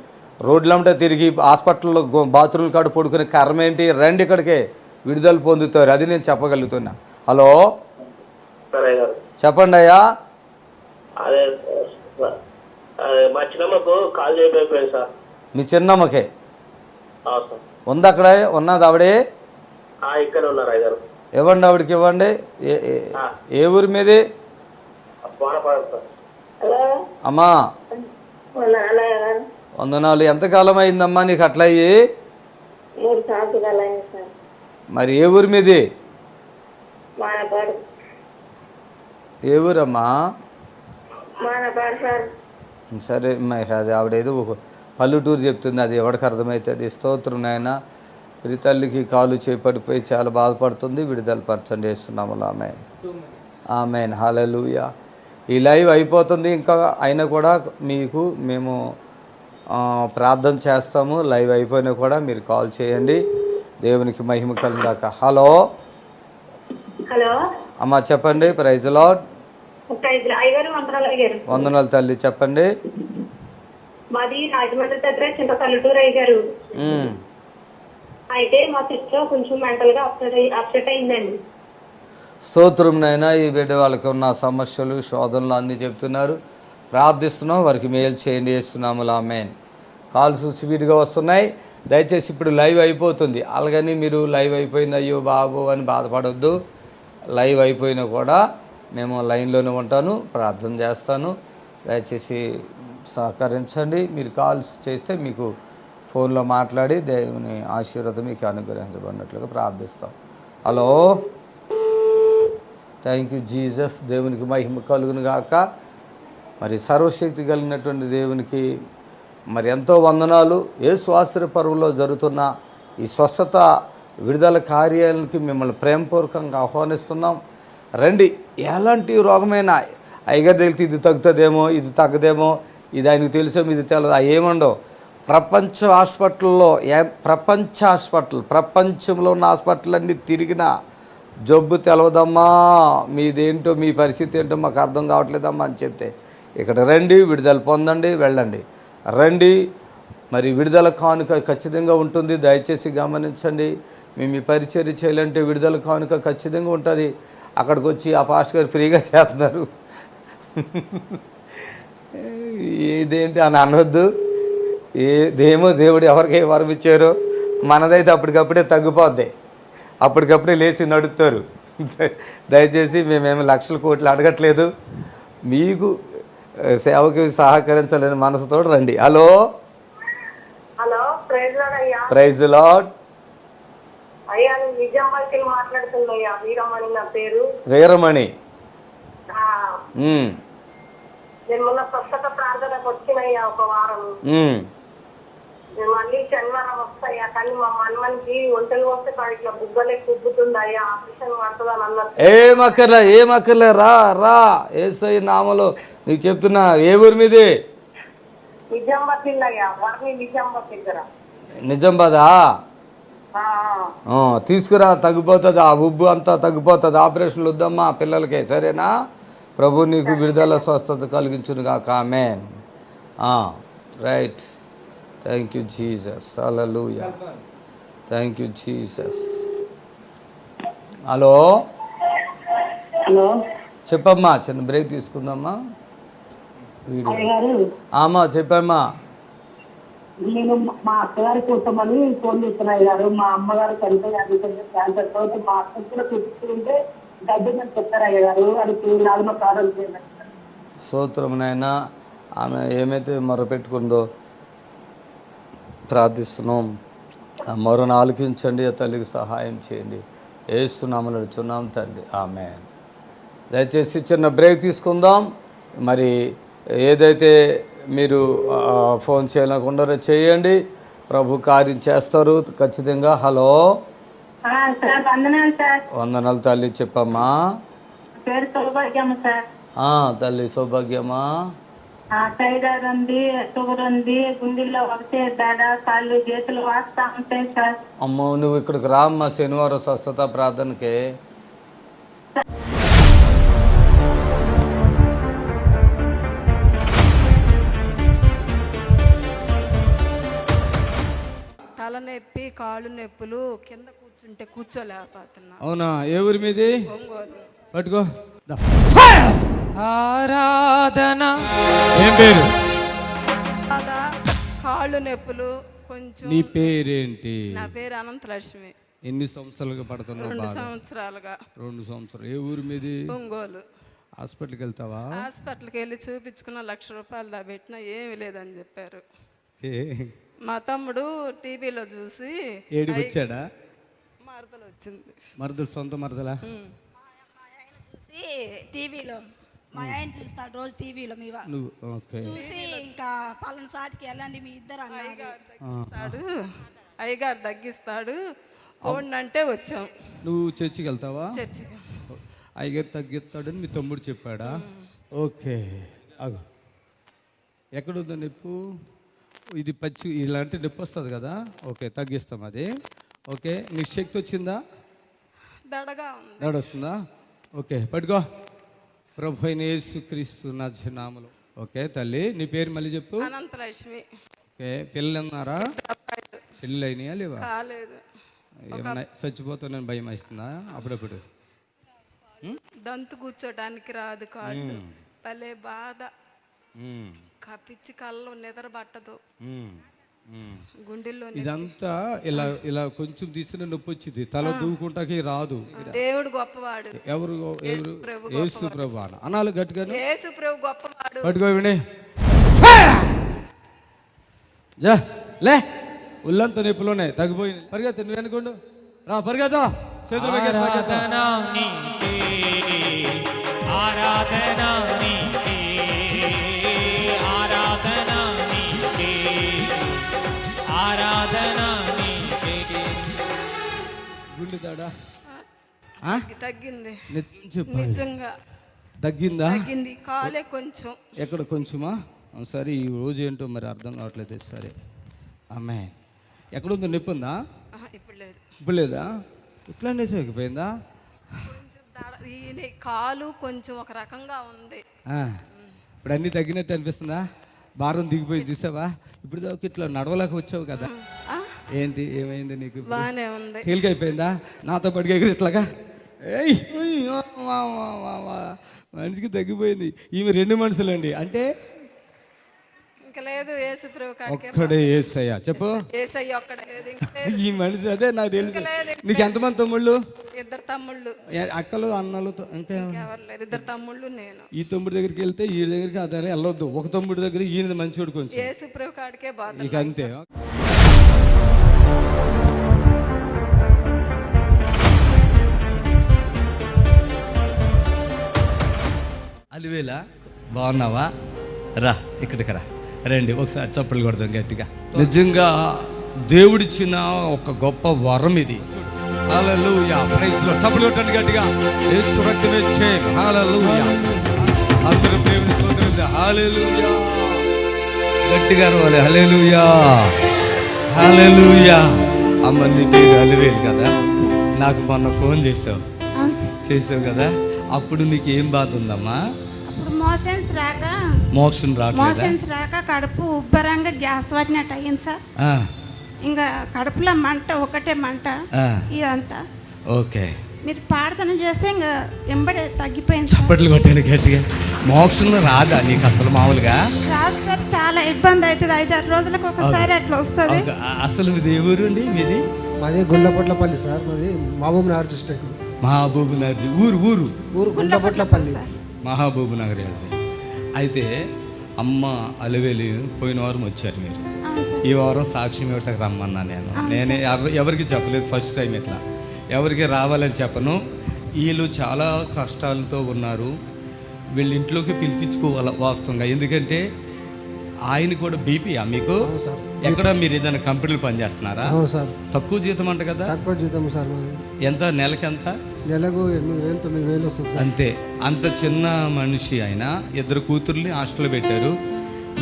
రోడ్లంటే తిరిగి హాస్పిటల్లో బాత్రూమ్ కాడ పడుకునే కర్మ ఏంటి? రండి ఇక్కడికే, విడుదల పొందుతారు. అది నేను చెప్పగలుగుతున్నా. హలో చెప్పండి అయ్యా. అదే మా చిన్నమ్మకు కాల్ చేయబోయిపోయింది సార్. మీ చిన్నమ్మకే ఉంది అక్కడ ఉన్నది ఆవిడే? ఇక్కడ ఉన్నారు అయ్యారు. ఇవ్వండి ఆవిడకి ఇవ్వండి. ఏ ఊరి మీది అమ్మా? వందనాలు. ఎంతకాలం అయిందమ్మా నీకు అట్లా అయ్యి? మరి ఏ ఊరి మీది? ఏ ఊరమ్మా? సరే అది ఆవిడేదో ఒక పల్లెటూరు చెప్తుంది, అది ఎవరికి అర్థమవుతుంది. స్తోత్రం నాయన. ప్రతి తల్లికి కాలు చేపడిపోయి చాలా బాధపడుతుంది. విడుదల పరచండి చేస్తున్నాము. ఆమేన్ ఆమేన్. హల్లెలూయా. ఈ లైవ్ అయిపోతుంది ఇంకా అయినా కూడా మీకు మేము ప్రార్థన చేస్తాము. లైవ్ అయిపోయినా కూడా మీరు కాల్ చేయండి. దేవునికి మహిమ కలుగాక. హలో హలో అమ్మా చెప్పండి. Praise the Lord. వందనాలు తల్లి, చెప్పండి. మాది రాజమండ్రి దగ్గర చిన్న పల్లెటూరు అయ్యారు. అయితే మా సిస్టర్ కొంచెం మెంటల్ గా అప్సెట్ అయిందండి. స్తోత్రం నైనా. ఈ బిడ్డ వాళ్ళకి ఉన్న సమస్యలు, శోధనలు అన్నీ చెప్తున్నారు. ప్రార్థిస్తున్నాం, వారికి మేలు చేయండి చేస్తున్నాము. ఆమేన్. కాల్స్ స్పీడ్గా వస్తున్నాయి. దయచేసి ఇప్పుడు లైవ్ అయిపోతుంది. అలాగని మీరు లైవ్ అయిపోయింది అయ్యో బాబు అని బాధపడొద్దు. లైవ్ అయిపోయినా కూడా మేము లైన్లోనే ఉంటాను, ప్రార్థన చేస్తాను. దయచేసి సహకరించండి. మీరు కాల్స్ చేస్తే మీకు ఫోన్లో మాట్లాడి దేవుని ఆశీర్వాదం మీకు అనుగ్రహించబడినట్లుగా ప్రార్థిస్తాం. Hello thank you Jesus. దేవునికి మహిమ కలుగును గాక. మరి సర్వశక్తి కలిగినటువంటి దేవునికి మరి ఎంతో వందనాలు. యేసు ఆశ్చర్య పరువులో జరుగుతున్న ఈ స్వస్థత విడుదల కార్యాలకి మిమ్మల్ని ప్రేమపూర్వకంగా ఆహ్వానిస్తున్నాం. రండి. ఎలాంటి రోగమైనా అయ్యగారు తెలితే ఇది తగ్గుతుందేమో, ఇది తగ్గదేమో, ఇది ఆయనకు తెలుసేమో, ఇది తెలియదు, ఏముండవు. ప్రపంచ హాస్పిటల్లో ప్రపంచంలో ఉన్న హాస్పిటల్ అన్నీ తిరిగిన జబ్బు తెలవదమ్మా, మీదేంటో మీ పరిస్థితి ఏంటో మాకు అర్థం కావట్లేదమ్మా అని చెప్తే ఇక్కడ రండి, విడుదల పొందండి, వెళ్ళండి. రండి. మరి విడుదల కానుక ఖచ్చితంగా ఉంటుంది. దయచేసి గమనించండి. మేము ఈ పరిచర్య చేయాలంటే విడుదల కానుక ఖచ్చితంగా ఉంటుంది. అక్కడికి వచ్చి ఆ పాస్టర్ గారు ఫ్రీగా చేస్తున్నారు ఇదేంటి అని అనొద్దు. ఏదేమో దేవుడు ఎవరికి వరం ఇచ్చారో మనదైతే అప్పటికప్పుడే తగ్గిపోద్ది, అప్పటికప్పుడే లేచి నడుస్తారు. దయచేసి మేమేమి లక్షల కోట్లు అడగట్లేదు. మీకు సేవకి సహకరించాలని మనసుతో రండి. హలో హలో ప్రైజ్ లార్డ్ అయ్యా. Praise Lord. అయ్యా నేను నిజామాబాద్కి మాట్లాడుతున్నాయ్యా. వీరమణి నా పేరు. వీరమణి. నేను మొన్న స్వస్థత ప్రార్థనకు వచ్చినయ్యా ఒక వారం. నేను మళ్ళీ శనివారం వస్తాయా, కానీ మా మనమనికి ఒంటలు వస్తే ఇట్లా బుగ్గలే కుబ్బుతుందయ్యా, ఆపరేషన్ పడుతుందని అన్నారు. ఏమక్కర్లే రా రా యేసయ్య నామములో నీకు చెప్తున్నా. ఏ ఊరి మీది? నిజామాబాద్ అయ్యా, వర్ణి నిజామాబాద్ దగ్గర. నిజామాబాదా? తీసుకురా, తగ్గిపోతుంది. ఆ ఉబ్బు అంతా తగ్గిపోతుంది. ఆపరేషన్లు వద్దమ్మా పిల్లలకే, సరేనా? ప్రభు నీకు విడుదల స్వస్థత కలిగించును గాక. ఆమేన్. రైట్. Thank you Jesus. హల్లెలూయా. Thank you Jesus. హలో చెప్పమ్మా. చిన్న బ్రేక్ తీసుకుందామా? అమ్మా చెప్పమ్మా. నేను మా అత్తగారి కోసమని ఫోన్ చేస్తున్నాయి గారు. మా అమ్మగారు చనిపోయి క్యాన్సర్ తో మా అత్త కూడా చూపిస్తుంటే డబ్బు అని చెప్తారు అయ్య గారు. అది నాలుగు ప్రారంభం చేయాలి. స్తోత్రమునైనా ఆమె ఏమైతే మొరపెట్టుకుందో ప్రార్థిస్తున్నాం. ఆ మొరను ఆలకించండి, ఆ తల్లికి సహాయం చేయండి. ఏస్తున్నాము నడుచున్నాం తండ్రి. ఆమేన్. దయచేసి చిన్న బ్రేక్ తీసుకుందాం. మరి ఏదైతే మీరు ఫోన్ చేయకుండా చేయండి, ప్రభు కార్యం చేస్తారు ఖచ్చితంగా. హలో వందనాలు తల్లి. చెప్పమ్మా. తల్లి సౌభాగ్యమా? థైరాయిడ్ ఉంది, షుగర్ ఉంది, గుండెల్లో ఒకటే దడ, కాళ్ళు చేతులు వాస్తా ఉంటాయి సార్. అమ్మో నువ్వు ఇక్కడికి రామ్మా శనివారం స్వస్థత ప్రార్థనకి. తలనొప్పి, కాళ్ళు నొప్పులు, కింద కూర్చుంటే కూర్చోలేకపోతున్నా. అవునా? ఏ ఊరి మీది? పట్టుకో. ఆరాధన. ఏం పేరు? కాళ్ళు నొప్పులు కొంచెం. నీ పేరేంటి? నా పేరు అనంతలక్ష్మి. ఎన్ని సంవత్సరాలుగా పడుతున్నావు? 2 సంవత్సరాలుగా. 2 సంవత్సరాలు. ఏ ఊరు మీది? ఒంగోలు. హాస్పిటల్కి వెళ్తావా? హాస్పిటల్కి వెళ్ళి చూపించుకున్న 1,00,000 రూపాయలు దా పెట్టినా ఏమి లేదని చెప్పారు. మా తమ్ముడు టీవీలో చూసి ఏడికి వచ్చాడా? మరదలు వచ్చింది. మరదలు సొంత మరదలా? చూసి టీవీలో మా ఆయన చూస్తాడు రోజు టీవీలో. మీ చూసి ఇంకా పలానా సాటికి వెళ్ళండి మీ ఇద్దరు అన్నారు. అయ్యగారు తగ్గిస్తాడు అంటే వచ్చాం. నువ్వు చర్చికి వెళ్తావా? చర్చికి. అయ్యగారు తగ్గిస్తాడని మీ తమ్ముడు చెప్పాడా? ఓకే. అగు ఎక్కడుందో నొప్పు? ఇది పచ్చి ఇలాంటి నొప్పి వస్తుంది కదా. ఓకే తగ్గిస్తాం అది. ఓకే నీకు శక్తి వచ్చిందా? దడ వస్తుందా? ఓకే పట్టుకో. ప్రభు అయిన యేసుక్రీస్తు నామములో. ఓకే తల్లి నీ పేరు మళ్ళీ చెప్పు. అనంతలక్ష్మి. ఓకే పిల్లలు ఉన్నారా? పిల్లలు అయినాయా లేవా? ఏమన్నా చచ్చిపోతానని భయం వేస్తుందా అప్పుడప్పుడు? దంతు కూర్చోడానికి రాదు, కాళ్ళు భలే బాధ, కప్పిచ్చి కళ్ళు నిద్ర పట్టదు, గుండెల్లో. ఇదంతా ఇలా ఇలా కొంచెం తీసిన నొప్పి వచ్చింది, తల దూకుంటాకి రాదు. దేవుడు గొప్పవాడు. ఎవరు? యేసు ప్రభు అనాలి గట్టిగా. యేసు ప్రభు గొప్పవాడు. పట్టుకో విని జా లే. ఉల్లంత నొప్పులోనే తగ్గిపోయింది. పరిగెత్త నువ్వు అనుకోండు రా, పరిగెత్తా. చేతులు గుండె దాడా తగ్గింది. నిజంగా తగ్గిందా? తగ్గింది. కాలే కొంచెం. ఎక్కడ కొంచెమా? సరే ఈ రోజు ఏంటో మరి అర్థం కావట్లేదు. సరే అమ్మాయి ఎక్కడుందో నొప్పి ఉందా? ఇప్పుడు లేదా? ఇట్లా తగ్గిపోయిందా? కాలు కొంచెం ఒక రకంగా ఉంది. ఇప్పుడు అన్నీ తగ్గినట్టు అనిపిస్తుందా? భారం దిగిపోయి చూసావా? ఇప్పుడు దాకా ఇట్లా నడవలేక వచ్చావు కదా. ఏంటి ఏమైంది నీకు? బాగానే ఉంది. తేలికైపోయిందా? నాతో పడిగా ఇట్లాగా మనిషికి తగ్గిపోయింది. ఈమె 2 మనుషులండి. అంటే లేదు, ఒక్కడే యేసయ్య. చెప్పు. ఈ మనిషి అదే నాకు తెలుసు. నీకు ఎంతమంది తమ్ముళ్ళు? 2 తమ్ముళ్ళు. అక్కలు అన్నలు ఇంకా 2 తమ్ముళ్ళు. నేను ఈ తమ్ముడి దగ్గరికి వెళ్తే ఈ దగ్గరికి అదే వెళ్ళొద్దు. ఒక తమ్ముడి దగ్గర ఈయన మంచివాడు కొంచెం. ఇక అంతే. అలివేలా బాగున్నావా? రా ఇక్కడికి రా, రండి ఒకసారి చప్పట్లు కొడదాం గట్టిగా. నిజంగా దేవుడిచ్చిన ఒక గొప్ప వరం ఇది. హల్లెలూయా, ప్రైజ్ లార్డ్. చప్పట్లు కొట్టండి గట్టిగా. యేసు రక్తమే జయం. హల్లెలూయా. అందరూ దేవుని స్తోత్రం. హల్లెలూయా, గట్టిగా రావాలి. హల్లెలూయా, హల్లెలూయా. అమ్మ నీ పేరు అలివేలు కదా, నాకు మొన్న ఫోన్ చేసావు కదా, అప్పుడు నీకు ఏం బాధ ఉందమ్మా? అప్పుడు మోషన్స్ రాక కడుపు ఉబ్బరంగా గ్యాస్ పట్టినట్టు అయ్యింది సార్. ఇంకా కడుపులో మంట, ఒకటే మంట ఇదంతా. ఓకే, మీరు ప్రార్థన చేస్తే ఇంకా వెంబడి తగ్గిపోయింది. చప్పట్లు కొట్టాను గట్టిగా. మోక్షంలో రాదా నీకు అసలు మామూలుగా? రాదు సార్, చాలా ఇబ్బంది అవుతుంది. 5-6 రోజులకు ఒకసారి అట్లా వస్తుంది. అసలు మీది ఏ ఊరు అండి? మీది మాది గుల్లపట్లపల్లి సార్. మాది మహబూబ్నగర్ డిస్ట్రిక్ట్. మహబూబ్నగర్ ఊరు గుల్లపట్లపల్లి, మహబూబ్నగర్. అయితే అమ్మ అలివేలి పోయిన వారం వచ్చారు మీరు. ఈ వారం సాక్షి వ్యవస్థకు రమ్మన్నా నేను ఎవరికి చెప్పలేదు. ఫస్ట్ టైం ఇట్లా ఎవరికి రావాలని చెప్పను. వీళ్ళు చాలా కష్టాలతో ఉన్నారు. వీళ్ళ ఇంట్లోకి పిలిపించుకోవాలి వాస్తవంగా. ఎందుకంటే ఆయన కూడా బీపీయా మీకు? ఎక్కడ మీరు ఏదైనా కంపెనీలు పనిచేస్తున్నారా? తక్కువ జీతం అంట కదా? తక్కువ జీతం సార్. ఎంత నెలకి? ఎంత? నెలకు 8,000-9,000 వస్తుంది సార్. అంతే. అంత చిన్న మనిషి ఆయన. 2 కూతుర్ని హాస్టల్లో పెట్టారు.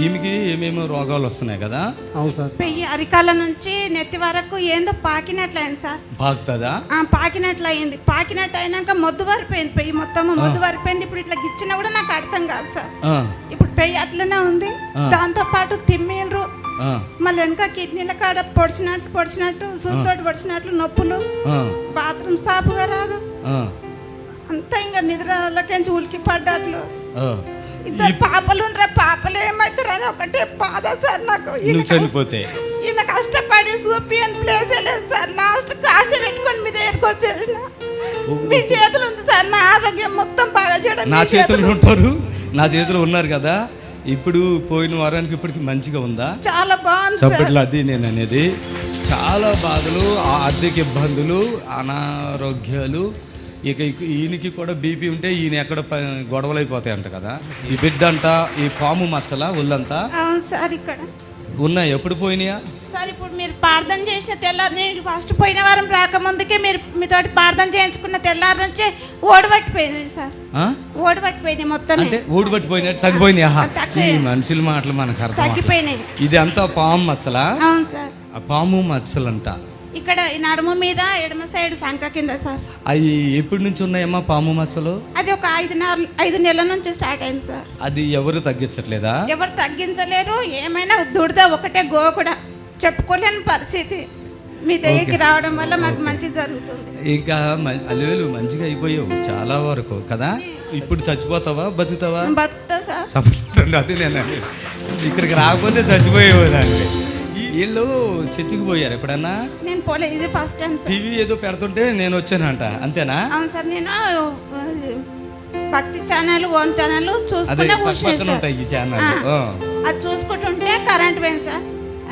ఈమెకి ఏమేమో రోగాలు వస్తున్నాయి కదా? అవును సార్. పెయ్యి అరికాల నుంచి నెత్తి వరకు ఏందో పాకినట్లయింది సార్. పాకుతుందా? పాకినట్లు అయింది. పాకినట్టు అయినాక మొద్దు వరిపోయింది, పెయ్యి మొత్తం మొద్దు వరిపోయింది. ఇప్పుడు ఇట్లా గిచ్చినా కూడా నాకు అర్థం కాదు సార్. ఇప్పుడు పెయ్యి అట్లనే ఉంది. దాంతో పాటు తిమ్మిండ్రు, మళ్ళీ వెనక కిడ్నీల కాడ పొడిచినట్టు సూత్తోటి పొడిచినట్లు నొప్పులు, బాత్రూమ్ సాపుగా రాదు, అంతా ఇంకా నిద్రలకేంచి ఉలికి పడ్డట్లు. 2 పాపలు ఉండరా, పాపలు ఏమవుతారు అని ఒకటే బాధ సార్ నాకు. చనిపోతే ఈయన కష్టపడి చూపియని ప్లేసే లేదు సార్. లాస్ట్ కాశ పెట్టుకొని మీ దగ్గరకు వచ్చేసిన. మీ చేతులు ఉంది సార్, నా ఆరోగ్యం మొత్తం బాగా చేయడం. నా చేతులు ఉంటారు, నా చేతులు ఉన్నారు కదా. ఇప్పుడు పోయిన వారానికి ఇప్పటికి మంచిగా ఉందా? చాలా బాగుంది. చప్పట్లు. అది నేను అనేది. చాలా బాధలు, ఆర్థిక ఇబ్బందులు, అనారోగ్యాలు. ఇక ఈయనకి కూడా బీపీ ఉంటే ఈయన ఎక్కడ గొడవలు అయిపోతాయి అంట కదా. ఈ బిడ్డ అంట, ఈ పాము మచ్చల ఒళ్ళంతా సార్ ఇక్కడ ఉన్నాయి. ఎప్పుడు పోయినాయా సార్? ఇప్పుడు మీరు ప్రార్థన చేసిన తెల్లారి, నేను ఫస్ట్ పోయిన వారం రాకముందుకే మీరు మీతోటి ప్రార్థన చేయించుకున్న తెల్లారి నుంచే ఓడిపట్టిపోయింది సార్. ఓడిపట్టిపోయినాయి మొత్తం. అంటే ఓడిపట్టిపోయినట్టు తగ్గిపోయినాయి. ఈ మనుషుల మాటలు మనకు అర్థం. తగ్గిపోయినాయి. ఇది అంతా పాము మచ్చలా? అవును సార్. పాము మచ్చలంట ఇక్కడ నడుము మీద ఎడమ సైడ్ సంక కింద సార్. అవి ఎప్పటి నుంచి ఉన్నాయమ్మా పాము మచ్చలు? అది ఒక 5 నెలల నుంచి స్టార్ట్ అయింది సార్. అది ఎవరు తగ్గించట్లేదా? ఎవరు తగ్గించలేరు. ఏమైనా దుడద ఒకటే గోకుడ, చెప్పుకోలేని పరిస్థితి. మీ దగ్గరికి రావడం వల్ల మాకు మంచి జరుగుతుంది. ఇంకా అలివేలు మంచిగా అయిపోయావు చాలా వరకు కదా. ఇప్పుడు చచ్చిపోతావా బతుకుతావా? బతుకుతా సార్. చెప్పండి. అది నేను ఇక్కడికి రాకపోతే చచ్చిపోయేవాడండి. వీళ్ళు చర్చికి పోయారు ఎప్పుడన్నా? నేను పోలే, ఇది ఫస్ట్ టైం. టీవీ ఏదో పెడుతుంటే నేను వచ్చానంట, అంతేనా? అవును సార్. నేను భక్తి ఛానల్, ఓన్ ఛానల్ చూసుకునే ఉంటాయి ఈ ఛానల్. అది చూసుకుంటుంటే కరెంట్ పోయింది సార్.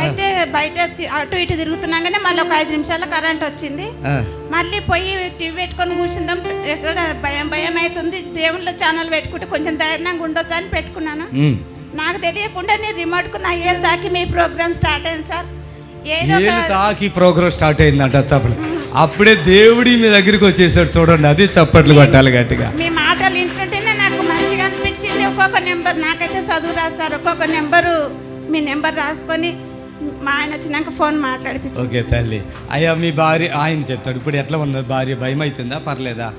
అయితే బయట అటు ఇటు తిరుగుతున్నాగానే మళ్ళీ ఒక 5 నిమిషాల కరెంట్ వచ్చింది. మళ్ళీ పోయి టీవీ పెట్టుకొని కూర్చుందాం, ఎక్కడ భయం అవుతుంది. దేవుళ్ళ ఛానల్ పెట్టుకుంటే కొంచెం ధైర్యంగా ఉండొచ్చు అని పెట్టుకున్నాను. నాకు తెలియకుండా నేను రిమోట్ కు నా ఏళ్ళు దాకి మీ ప్రోగ్రామ్ స్టార్ట్ అయింది సార్. ఏళ్ళు తాకి ప్రోగ్రామ్ స్టార్ట్ అయిందంట. చప్పట్లు. అప్పుడే దేవుడి మీ దగ్గరికి వచ్చేసాడు చూడండి. అది చప్పట్లు కొట్టాలి గట్టిగా. మీ మాటలు వింటుంటేనే నాకు మంచిగా అనిపించింది. ఒక్కొక్క నెంబర్, నాకైతే చదువు రాదు సార్, ఒక్కొక్క నెంబరు మీ నెంబర్ రాసుకొని మా ఆయన వచ్చినాక ఫోన్ మాట్లాడిపించి. ఓకే తల్లి. అయ్యా మీ భార్య ఆయన చెప్తాడు. ఇప్పుడు ఎట్లా ఉన్నది భార్య? భయం అవుతుందా? పర్లేదా?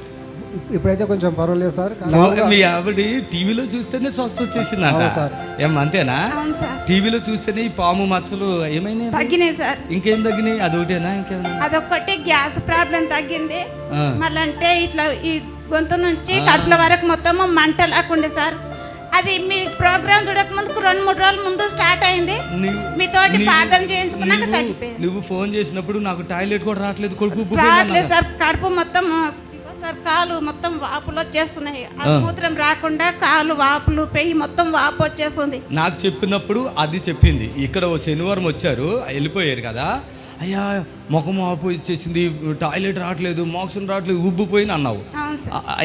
ఇప్పుడైతే కొంచెం పర్వాలేదు సార్. మీ ఆవిడ టీవీలో చూస్తేనే స్వస్థ వచ్చేసిందంట. అంతేనా? టీవీలో చూస్తేనే ఈ పాము మచ్చలు ఏమైనా తగ్గినాయి సార్. ఇంకేం తగ్గినాయి? అదొకటేనా? ఇంకేమైనా? అదొకటి గ్యాస్ ప్రాబ్లం తగ్గింది. మళ్ళీ అంటే ఇట్లా ఈ గొంతు నుంచి కడుపుల వరకు మొత్తం మంట లేకుండే సార్. అది మీ ప్రోగ్రామ్ చూడక ముందుకు 2-3 రోజుల ముందు స్టార్ట్ అయింది. మీతోటి ప్రార్థన చేయించుకున్నాక తగ్గిపోయింది. నువ్వు ఫోన్ చేసినప్పుడు నాకు టాయిలెట్ కూడా రావట్లేదు, కొడుకు రావట్లేదు సార్. కడుపు మొత్తం సార్, కాలు మొత్తం వాపులు వచ్చేస్తున్నాయి. మూత్రం రాకుండా కాలు వాపులు, పెయ్యి మొత్తం వాపు వచ్చేస్తుంది. నాకు చెప్పినప్పుడు అది చెప్పింది. ఇక్కడ ఓ శనివారం వచ్చారు, వెళ్ళిపోయారు కదా. అయ్యా ముఖం వాపు ఇచ్చేసింది, టాయిలెట్ రావట్లేదు, మోక్షం రావట్లేదు, ఉబ్బిపోయిన అన్నావు.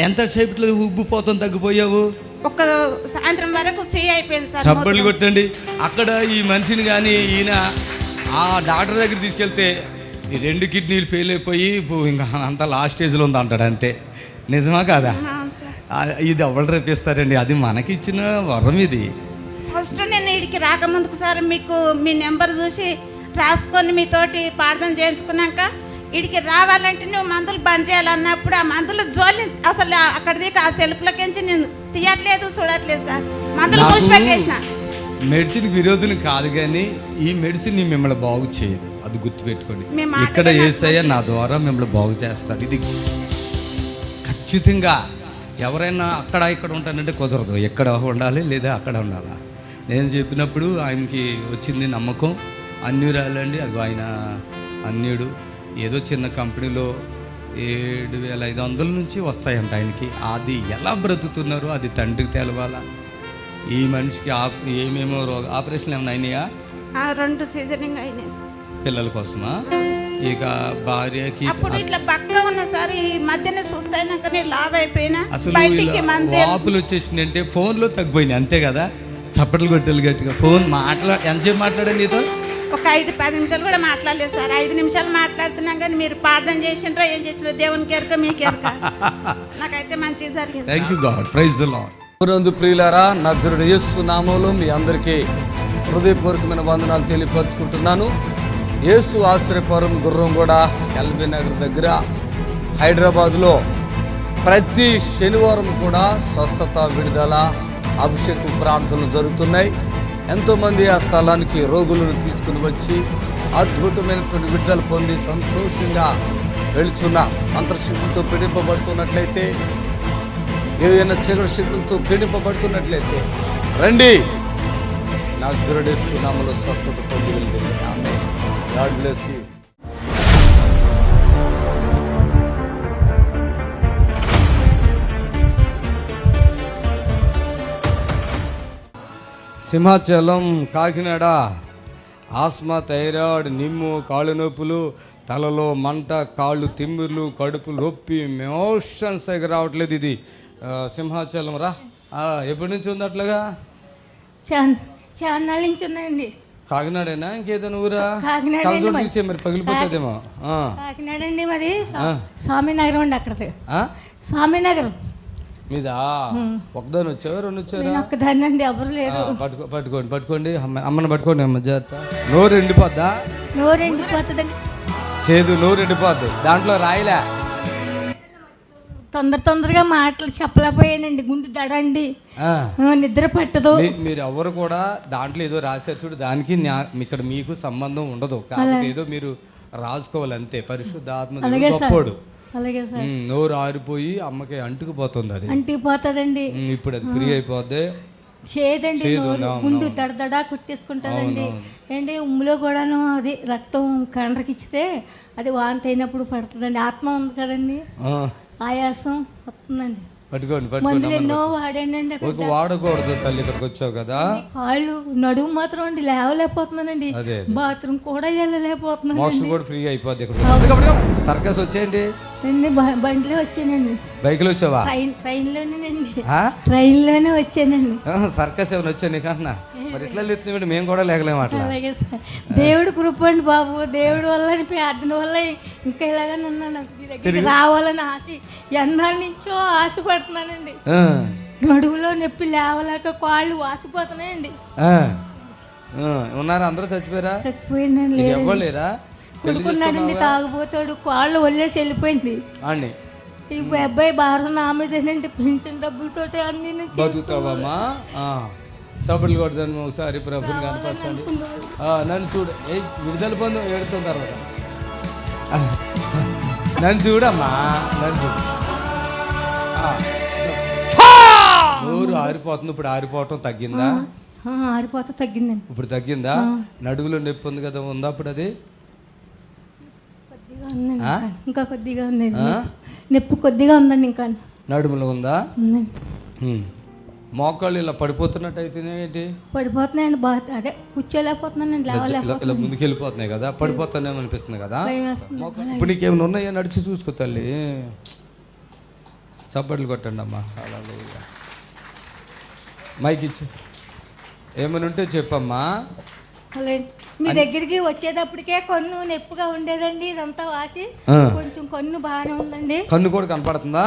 ఎంతసేపట్లో ఉబ్బిపోతాం తగ్గిపోయావు? ఒక సాయంత్రం వరకు ఫ్రీ అయిపోయింది సార్. చప్పట్లు కొట్టండి. అక్కడ ఈ మనిషిని కానీ ఈయన ఆ డాక్టర్ దగ్గర తీసుకెళ్తే ఈ 2 కిడ్నీలు ఫెయిల్ అయిపోయి ఇంకా అంత లాస్ట్ స్టేజ్లో ఉంది అంటాడు. అంతే నిజమా కాదా? ఇది ఎవరు రేపిస్తారండి? అది మనకి ఇచ్చిన వరం ఇది. ఫస్ట్ నేను వీడికి రాకముందుకు సార్ మీకు మీ నెంబర్ చూసి రాసుకొని మీతోటి ప్రార్థన చేయించుకున్నాక వీడికి రావాలంటే నువ్వు మందులు బంద్ చేయాలన్నప్పుడు ఆ మందులు జోలి అసలు అక్కడిది ఆ సెల్ఫ్లకించి నేను తీయట్లేదు చూడట్లేదు సార్. మందులు మూసిపెట్టేసిన. మెడిసిన్ విరోధులు కాదు, కానీ ఈ మెడిసిన్ మిమ్మల్ని బాగు చేయదు. అది గుర్తుపెట్టుకోండి. ఇక్కడ యేసయ్య నా ద్వారా మిమ్మల్ని బాగు చేస్తాడు. ఇది ఖచ్చితంగా. ఎవరైనా అక్కడ ఇక్కడ ఉంటానంటే కుదరదు. ఎక్కడ ఉండాలి లేదా అక్కడ ఉండాలా. నేను చెప్పినప్పుడు ఆయనకి వచ్చింది నమ్మకం. అన్యురాలండి, అది ఆయన అన్యుడు. ఏదో చిన్న కంపెనీలో 7,500 నుంచి వస్తాయంట ఆయనకి. అది ఎలా బ్రతుకుతున్నారో అది తండ్రికి తెలవాలా. ఈ మనిషికి ఏమేమో ఆపరేషన్లు ఏమైనా అయినాయా? 2 సీజరింగ్ అయినాయి సార్. పిల్లల కోసమా? ఇక భార్యకి అప్పుడు ఇట్లా బక్కగా ఉన్నా సార్. ఈ మధ్యనే చూస్తాయినాకనే లావ్ అయిపోయినా. అసలు వాపులు వచ్చేసిందంటే ఫోన్లో తగ్గిపోయినాయి. అంతే కదా? చప్పట్లు కొట్టేలు గట్టిగా ఫోన్ ఎంతసేపు మాట్లాడాను నీతో? ఒక 5-10 నిమిషాలు కూడా మాట్లాడలేదు సార్. 5 నిమిషాలు మాట్లాడుతున్నాం కానీ మీరు ప్రార్థన చేసిండ్రో ఏం చేసిండ్రో దేవునికి ఎరక మీకు ఎరక. నాకైతే మంచిగా జరిగింది. Thank you God. Praise the Lord. ప్రియులారా, నజరుడు యేసు నామములో మీ అందరికీ హృదయపూర్వకమైన వందనాలు తెలియపరుచుకుంటున్నాను. యేసు ఆశ్రయపురం గుర్రంగూడ ఎల్బీ నగర్ దగ్గర హైదరాబాద్లో ప్రతి శనివారం కూడా స్వస్థత, విడుదల, అభిషేక ప్రార్థనలు జరుగుతున్నాయి. ఎంతోమంది ఆ స్థలానికి రోగులను తీసుకుని వచ్చి అద్భుతమైనటువంటి విడుదల పొంది సంతోషంగా వెళుచున్న మంత్రశక్తితో పీడింపబడుతున్నట్లయితే, ఏదైనా చీకటి శక్తులతో పీడింపబడుతున్నట్లయితే రండి. నజరేయుడు యేసు నామములో స్వస్థత పొంది వెళ్తుంది. ఆమేన్. God bless you. Simhachalam, Kakinada asthma, thyroid, నిమ్ము, కాళ్ళు నొప్పులు, తలలో మంట, కాళ్ళు తిమ్మిర్లు, కడుపు నొప్పి, మోషన్స్ దగ్గర రావట్లేదు. ఇది సింహాచలం రా. ఎప్పటి నుంచి ఉంది అట్లాగా? చాలా నుంచి ఉన్నాయండి. కాకినాడేనా ఇంకేదైనా ఊరా? కాకినాడ తీసే మరి పగిలిపోతుందేమో. కాకినాడ అండి మరి. స్వామినగరం అండి. అక్కడికి స్వామినగరం మీదా? ఒకదాని వచ్చావా, 2 వచ్చారా? ఒక్కదాన్ని అండి, ఎవరు లేరు. పట్టుకోండి అమ్మని పట్టుకోండి. అమ్మ జాగ్రత్త. నోరు ఎండిపోద్దా? నోరు ఎండిపోతుందండి. చేదు నోరు ఎండిపోద్ది. దాంట్లో రాయలే. తొందరగా మాటలు చెప్పలేకపోయానండి. గుండె దడండి, నిద్ర పట్టదు. మీరు ఎవరు కూడా దాంట్లో ఏదో రాశారు చూడు, దానికి ఇక్కడ మీకు సంబంధం ఉండదు. కాబట్టి ఏదో మీరు రాసుకోవాలి అంతే. పరిశుద్ధాత్మ గొప్పోడు. అలాగే సార్. నోరు ఆరిపోయి అమ్మకి అంటుకుపోతుంది. అది అంటుకుపోతుందండి. ఇప్పుడు అది ఫ్రీ అయిపోద్ది. చేదండి, గుండు దడదడా కుట్టేసుకుంటుందండి. ఏంటి ఉమ్ములో కూడాను అది రక్తం కండ్రకిచ్చితే అది వాంతి అయినప్పుడు పడుతుందండి. ఆత్మ ఉంది కదండి, ఆయాసం వస్తుందండి. మందులు ఎన్నో వాడానండి. వాడకూడదు తల్లి, ఇక్కడికి వచ్చావు కదా. కాళ్ళు నడుము మాత్రం అండి లేవలేకపోతున్నానండి. బాత్రూమ్ కూడా వెళ్ళలేకపోతున్నాను. ఫ్రీ అయిపోద్ది. సర్కస్ వచ్చేయండి. బండిలో వచ్చానండి. బైక్ లో వచ్చావా? ట్రైన్లోనేనండి. ట్రైన్లోనే వచ్చానండి. సర్కస్ ఏమైనా వచ్చా నీకన్నా? మరి ఎట్లా లేతున్నాడు? మేము కూడా లేకలేము అట్లా. అలాగే సార్. దేవుడు కృప అండి బాబు. దేవుడి వల్ల ప్రార్థన వల్ల ఇంకా ఇలాగనే ఉన్నాను. రావాలని ఆశ ఎన్నాళ్ళ నుంచో ఆశపడుతున్నానండి. నడువులో నొప్పి లేవలేక కాళ్ళు వాసిపోతున్నాయండి. ఉన్నారా? అందరూ చచ్చిపోయారా? చచ్చిపోయిందండి. ఇవ్వలేరా? కొడుకున్నాడండి, తాగుపోతాడు. కాళ్ళు వదిలేసి వెళ్ళిపోయింది. ఈ అబ్బాయి భారం నా మీదేనండి. పెన్షన్ డబ్బులతో అన్ని బతుకుతావమ్మా. చప్పట్లు కొడతాను ఒకసారి. ప్రభుని కనపరచండి. నన్ను చూడు. విడుదల పొందు ఏడుతున్న తర్వాత నన్ను చూడమ్మా. నన్ను చూడు. నోరు ఆరిపోతుంది. ఇప్పుడు ఆరిపోవటం తగ్గిందా? ఆరిపోతా తగ్గిందండి. ఇప్పుడు తగ్గిందా? నడుగులో నొప్పి ఉంది కదా, ఉందా అప్పుడు? అది ఇంకా కొద్దిగా ఉంది. నొప్పి కొద్దిగా ఉందండి. ఇంకా నడుములో ఉందా? మోకాళ్ళు ఇలా పడిపోతున్నట్టు అయితేనే ఏంటి? పడిపోతున్నాయండి. అదే కూర్చోలేకపోతున్నానండి, ఇలా ముందుకు వెళ్ళిపోతున్నాయి కదా, పడిపోతానేమో అనిపిస్తుంది కదా. ఇప్పుడు నీకేమైనా ఉన్నాయా? నడిచి చూసుకో తల్లి. చప్పట్లు కొట్టండి అమ్మా. మైక్ ఇచ్చి ఏమైనా ఉంటే చెప్పమ్మా. మీ దగ్గరికి వచ్చేటప్పటికే కన్ను నొప్పిగా ఉండేదండి, ఇదంతా వాసి కొంచెం కన్ను బాగానే ఉందండి. కన్ను కూడా కనపడుతుందా?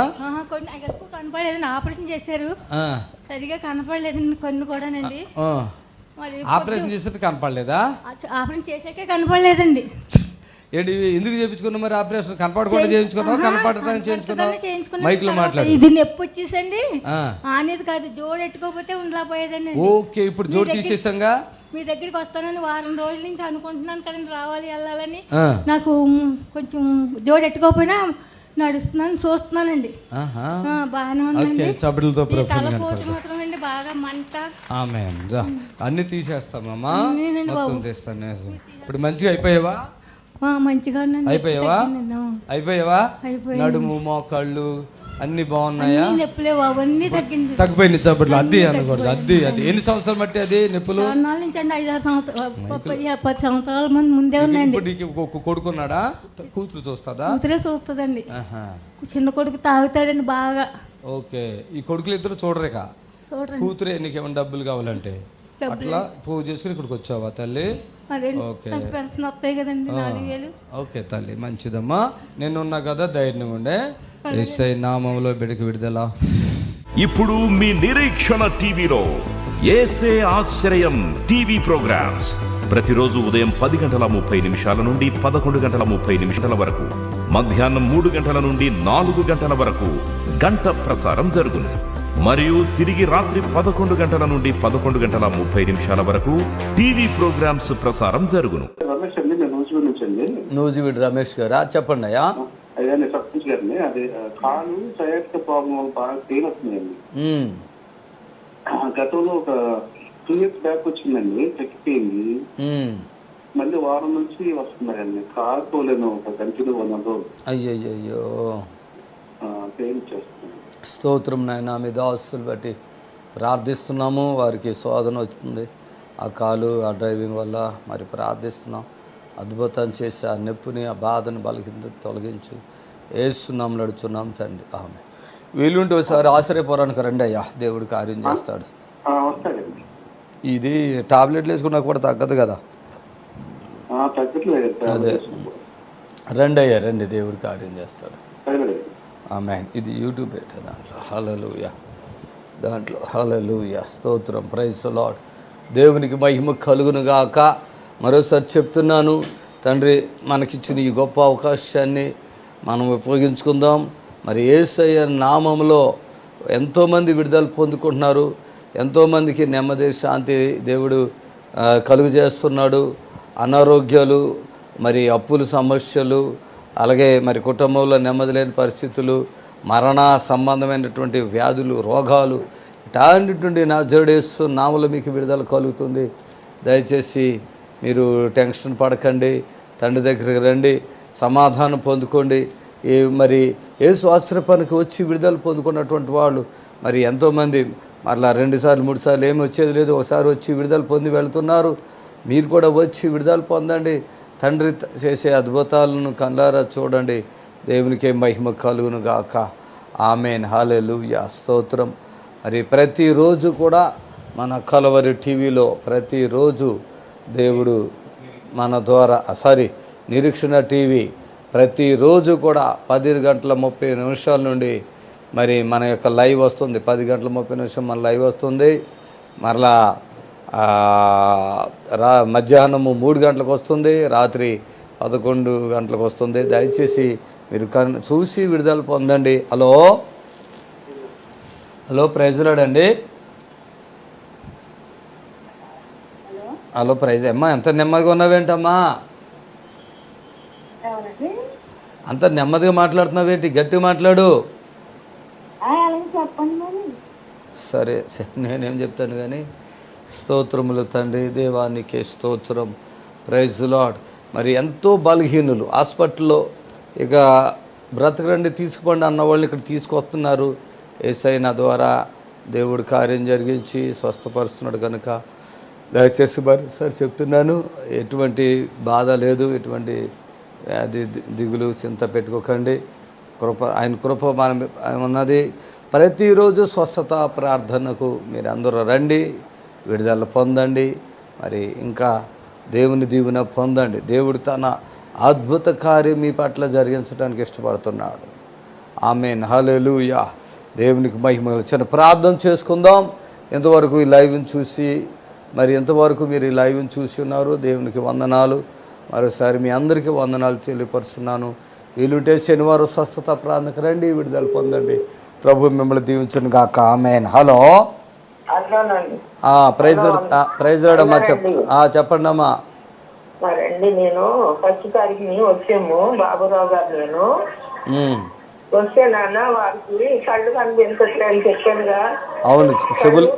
కొన్ని ఎక్కువ కనపడలేదండి, ఆపరేషన్ చేశారు, సరిగా కనపడలేదండి కన్ను కూడానండి. ఆపరేషన్ చేస్తే కనపడలేదా? ఆపరేషన్ చేసాకే కనపడలేదండి. ఏంటి ఎందుకు చేయించుకున్నావు మరి ఆపరేషన్? కనపడకుండా చేయించుకున్నావు, కనపడటానికి చేయించుకున్నావు? మైక్ లో మాట్లాడు. ఇది నొప్పి వచ్చేసండి, అనేది కాదు, జోడు ఎట్టుకోకపోతే ఉండలేకపోయేదండి. ఓకే, ఇప్పుడు జోడు తీసేసాంగా. మీ దగ్గరికి వస్తానని వారం రోజుల నుంచి అనుకుంటున్నాను కదండి, రావాలి వెళ్ళాలని. నాకు కొంచెం జోడు ఎట్టుకోకపోయినా నడుస్తున్నాను, చూస్తున్నానండి, బాగానే ఉందండి. మాత్రం అండి బాగా మంట. అన్ని తీసేస్తామమ్మా, మొత్తం తీస్తాను. ఇప్పుడు మంచిగా అయిపోయావా? మంచిగా అయిపోయావా? నడుము మోకాళ్ళు అన్ని బాగున్నాయా? అవన్నీ తగ్గిపోయింది. చప్పట్లు అద్ది అనకూడదు. అద్ది ఎన్ని సంవత్సరాలు బట్టి అది నొప్పులు? 5-6 సంవత్సరాలు 10 సంవత్సరాల ముందే ఉన్నాయండి. ఇప్పుడు నీకు కొడుకున్నాడా? కూతురు చూస్తుందా? కూతురే చూస్తుందండి. చిన్న కొడుకు తాగుతాడండి బాగా. ఓకే, ఈ కొడుకులు ఇద్దరు చూడరేక? కూతురే. నీకేమైనా డబ్బులు కావాలంటే అట్లా పూజ చేసుకుని ఇక్కడికి వచ్చావా తల్లి? ఓకే ఓకే తల్లి, మంచిదమ్మా. నేనున్నా కదా, ధైర్యంగా ఉండే. యేసయ్య నామములో బిడ్డకి విడుదల. ఇప్పుడు మీ నిరీక్షణ టీవీలో యేసే ఆశ్రయం టీవీ ప్రోగ్రామ్స్ ప్రతిరోజు ఉదయం 10:30 నుండి 11:30 వరకు, మధ్యాహ్నం 3 గంటల నుండి 4 గంటల వరకు గంట ప్రసారం జరుగును. మరియు తిరిగి రాత్రి 11 గంటల నుండి 11:30 వరకు టీవీ ప్రోగ్రామ్స్ ప్రసారం జరుగును. రమేష్ అండి, నేను నూజివీడు రమేష్ గారా? చెప్పండి అయ్యా. అయ్యా నేను సర్పంచ్ గారిని. అది కాలు సయాటిక ప్రాబ్లం బాగా పెయిన్ వస్తుందండి. గతంలో ఒక 2 years బ్యాక్ వచ్చిందండి, తగ్గిపోయింది. మళ్ళీ వారం నుంచి వస్తున్నాయండి, కాలుకోలేను ఒక కంటిన్యూ 1 రోజు. అయ్యో పెయిన్ చేస్తుంది. స్తోత్రం నాయన, మీ దాసులు బట్టి ప్రార్థిస్తున్నాము. వారికి శోధన వస్తుంది ఆ కాలు, ఆ డ్రైవింగ్ వల్ల. మరి ప్రార్థిస్తున్నాం, అద్భుతం చేసి ఆ నొప్పిని, ఆ బాధను బలకింద తొలగించు. ఏస్తున్నాం, నడుచున్నాం తండ్రి. ఆమె వీలుంటే ఒకసారి ఆశ్రయపురానికి రండి అయ్యా, దేవుడు కార్యం చేస్తాడు. ఇది టాబ్లెట్లు వేసుకున్నా కూడా తగ్గదు కదా. అదే రండి అయ్యా, రండి, దేవుడు కార్యం చేస్తాడు. ఆమె ఇది యూట్యూబ్ పెట్టే దాంట్లో. హల్లెలూయా, దాంట్లో హల్లెలూయా, స్తోత్రం, ప్రైజ్ ది లార్డ్. దేవునికి మహిమ కలుగును గాక. మరోసారి చెప్తున్నాను, తండ్రి మనకిచ్చిన ఈ గొప్ప అవకాశాన్ని మనం ఉపయోగించుకుందాం. మరి యేసయ్య నామములో ఎంతోమంది విడుదల పొందుకుంటున్నారు, ఎంతోమందికి నెమ్మది శాంతి దేవుడు కలుగు చేస్తున్నాడు. అనారోగ్యాలు, మరి అప్పుల సమస్యలు, అలాగే మరి కుటుంబంలో నెమ్మది లేని పరిస్థితులు, మరణ సంబంధమైనటువంటి వ్యాధులు, రోగాలు, ఇటాన్నిటి నజరేస్తు నామములో మీకు విడుదల కలుగుతుంది. దయచేసి మీరు టెన్షన్ పడకండి, తండ్రి దగ్గరికి రండి, సమాధానం పొందుకోండి. మరి యేసు ఆశ్రయానికి వచ్చి విడుదల పొందుకున్నటువంటి వాళ్ళు మరి ఎంతోమంది మరలా 2 సార్లు 3 సార్లు ఏమి వచ్చేది లేదు, ఒకసారి వచ్చి విడుదల పొంది వెళుతున్నారు. మీరు కూడా వచ్చి విడుదల పొందండి. తండ్రి చేసే అద్భుతాలను కళ్ళారా చూడండి. దేవునికి మహిమ కలుగును గాక. ఆమేన్, హల్లెలూయా, స్తోత్రం. మరి ప్రతిరోజు కూడా మన కలవరి టీవీలో ప్రతిరోజు దేవుడు మన ద్వారా నిరీక్షణ టీవీ ప్రతిరోజు కూడా 10:30 నుండి మరి మన యొక్క లైవ్ వస్తుంది. 10:30 మన లైవ్ వస్తుంది. మరలా మధ్యాహ్నము 3 గంటలకు వస్తుంది, రాత్రి 11 గంటలకు వస్తుంది. దయచేసి మీరు చూసి విడుదల పొందండి. హలో ప్రైజ్ లార్డ్ అండి. హలో ప్రైజ్ అమ్మా, ఎంత నెమ్మదిగా ఉన్నావేంటమ్మా? అంత నెమ్మదిగా మాట్లాడుతున్నావేంటి? గట్టిగా మాట్లాడు. సరే నేనేం చెప్తాను కానీ, స్తోత్రములు తండ్రి, దేవానికి స్తోత్రం, ప్రైజ్ లార్డ్. మరి ఎంతో బలహీనులు హాస్పిటల్లో ఇక బ్రతకరండి తీసుకుపోండి అన్న వాళ్ళని ఇక్కడ తీసుకొస్తున్నారు. యేసయ్య నా ద్వారా దేవుడు కార్యం జరిగించి స్వస్థపరుస్తున్నాడు కనుక దయచేసి మరోసారి చెప్తున్నాను, ఎటువంటి బాధ లేదు, ఎటువంటి వ్యాధి దిగులు చింత పెట్టుకోకండి. ఆయన కృప మన ఉన్నది. ప్రతిరోజు స్వస్థత ప్రార్థనకు మీరు అందరూ రండి, విడుదల పొందండి. మరి ఇంకా దేవుని దీవెన పొందండి. దేవుడు తన అద్భుత కార్యం మీ పట్ల జరిగించడానికి ఇష్టపడుతున్నాడు. ఆమేన్, హల్లెలూయా. దేవునికి మహిమ. చిన్న ప్రార్థన చేసుకుందాం. ఎంతవరకు ఈ లైవ్ని చూసి మరి ఎంతవరకు మీరు ఈ లైవ్ని చూసి ఉన్నారు, దేవునికి వందనాలు. మరోసారి మీ అందరికీ వందనాలు తెలియపరుస్తున్నాను. వీలుంటే శనివారం స్వస్థత ప్రార్థనకు రండి, విడుదల పొందండి. ప్రభు మిమ్మల్ని దీవించును గాక. ఆమేన్. హలో, ప్రైజ్ అమ్మా. చెప్పండి అమ్మా. మరండి నేను 1 తారీఖుని వచ్చాము, బాబురావు గారు నేను వస్తే నాన్న వారికి కళ్ళు కనిపించట్లే అని చెప్పానుగా. అవును, చెవులు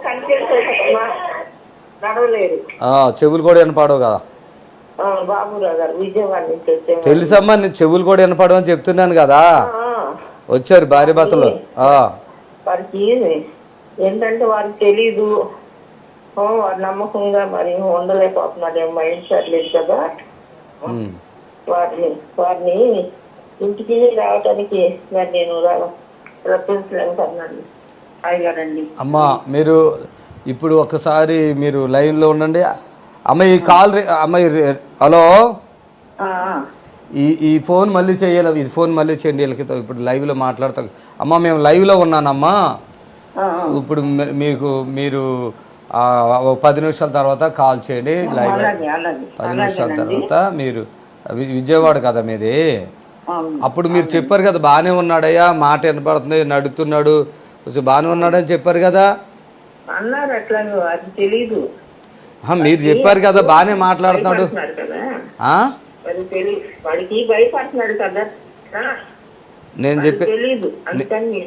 నడవలేరు, చెవులు కూడా వినపడవు కదా. బాబురావు గారు విజయవాడ నుంచి వచ్చాము. తెలుసమ్మా, నేను చెవులు కూడా వినపడవు అని చెప్తున్నాను కదా. వచ్చారు భార్య భర్తలు. వారికి ఏంటంటే వారికి తెలీదు, వారు నమ్మకంగా మరి ఉండలేకపోతున్నారు, ఏం మైండ్ సెట్ లేదు కదా. వారిని ఇంటికి రావడానికి మరి నేను రప్పించలేకపోతున్నాను. అయ్యారండి అమ్మా, మీరు ఇప్పుడు ఒకసారి మీరు లైన్లో ఉండండి. అమ్మ ఈ కాల్ అమ్మ, హలో, ఈ ఫోన్ మళ్ళీ చేయాలి. ఈ ఫోన్ మళ్ళీ చేయండి వీళ్ళకి. ఇప్పుడు లైవ్లో మాట్లాడతాం. అమ్మ మేము లైవ్లో ఉన్నానమ్మా. ఇప్పుడు మీరు 10 నిమిషాల తర్వాత కాల్ చేయండి. లైవ్ 10 నిమిషాల తర్వాత. మీరు విజయవాడ కదా మీది. అప్పుడు మీరు చెప్పారు కదా బాగానే ఉన్నాడయ్యా, మాట వినపడుతుంది, నడుతున్నాడు, కొంచెం బాగానే ఉన్నాడని చెప్పారు కదా. అన్నారు అట్లా, అది తెలీదు. మీరు చెప్పారు కదా బాగానే మాట్లాడుతున్నాడు. వాడికి భయపడుతున్నాడు కదా, నేను చెప్పి తెలీదు. అందుకని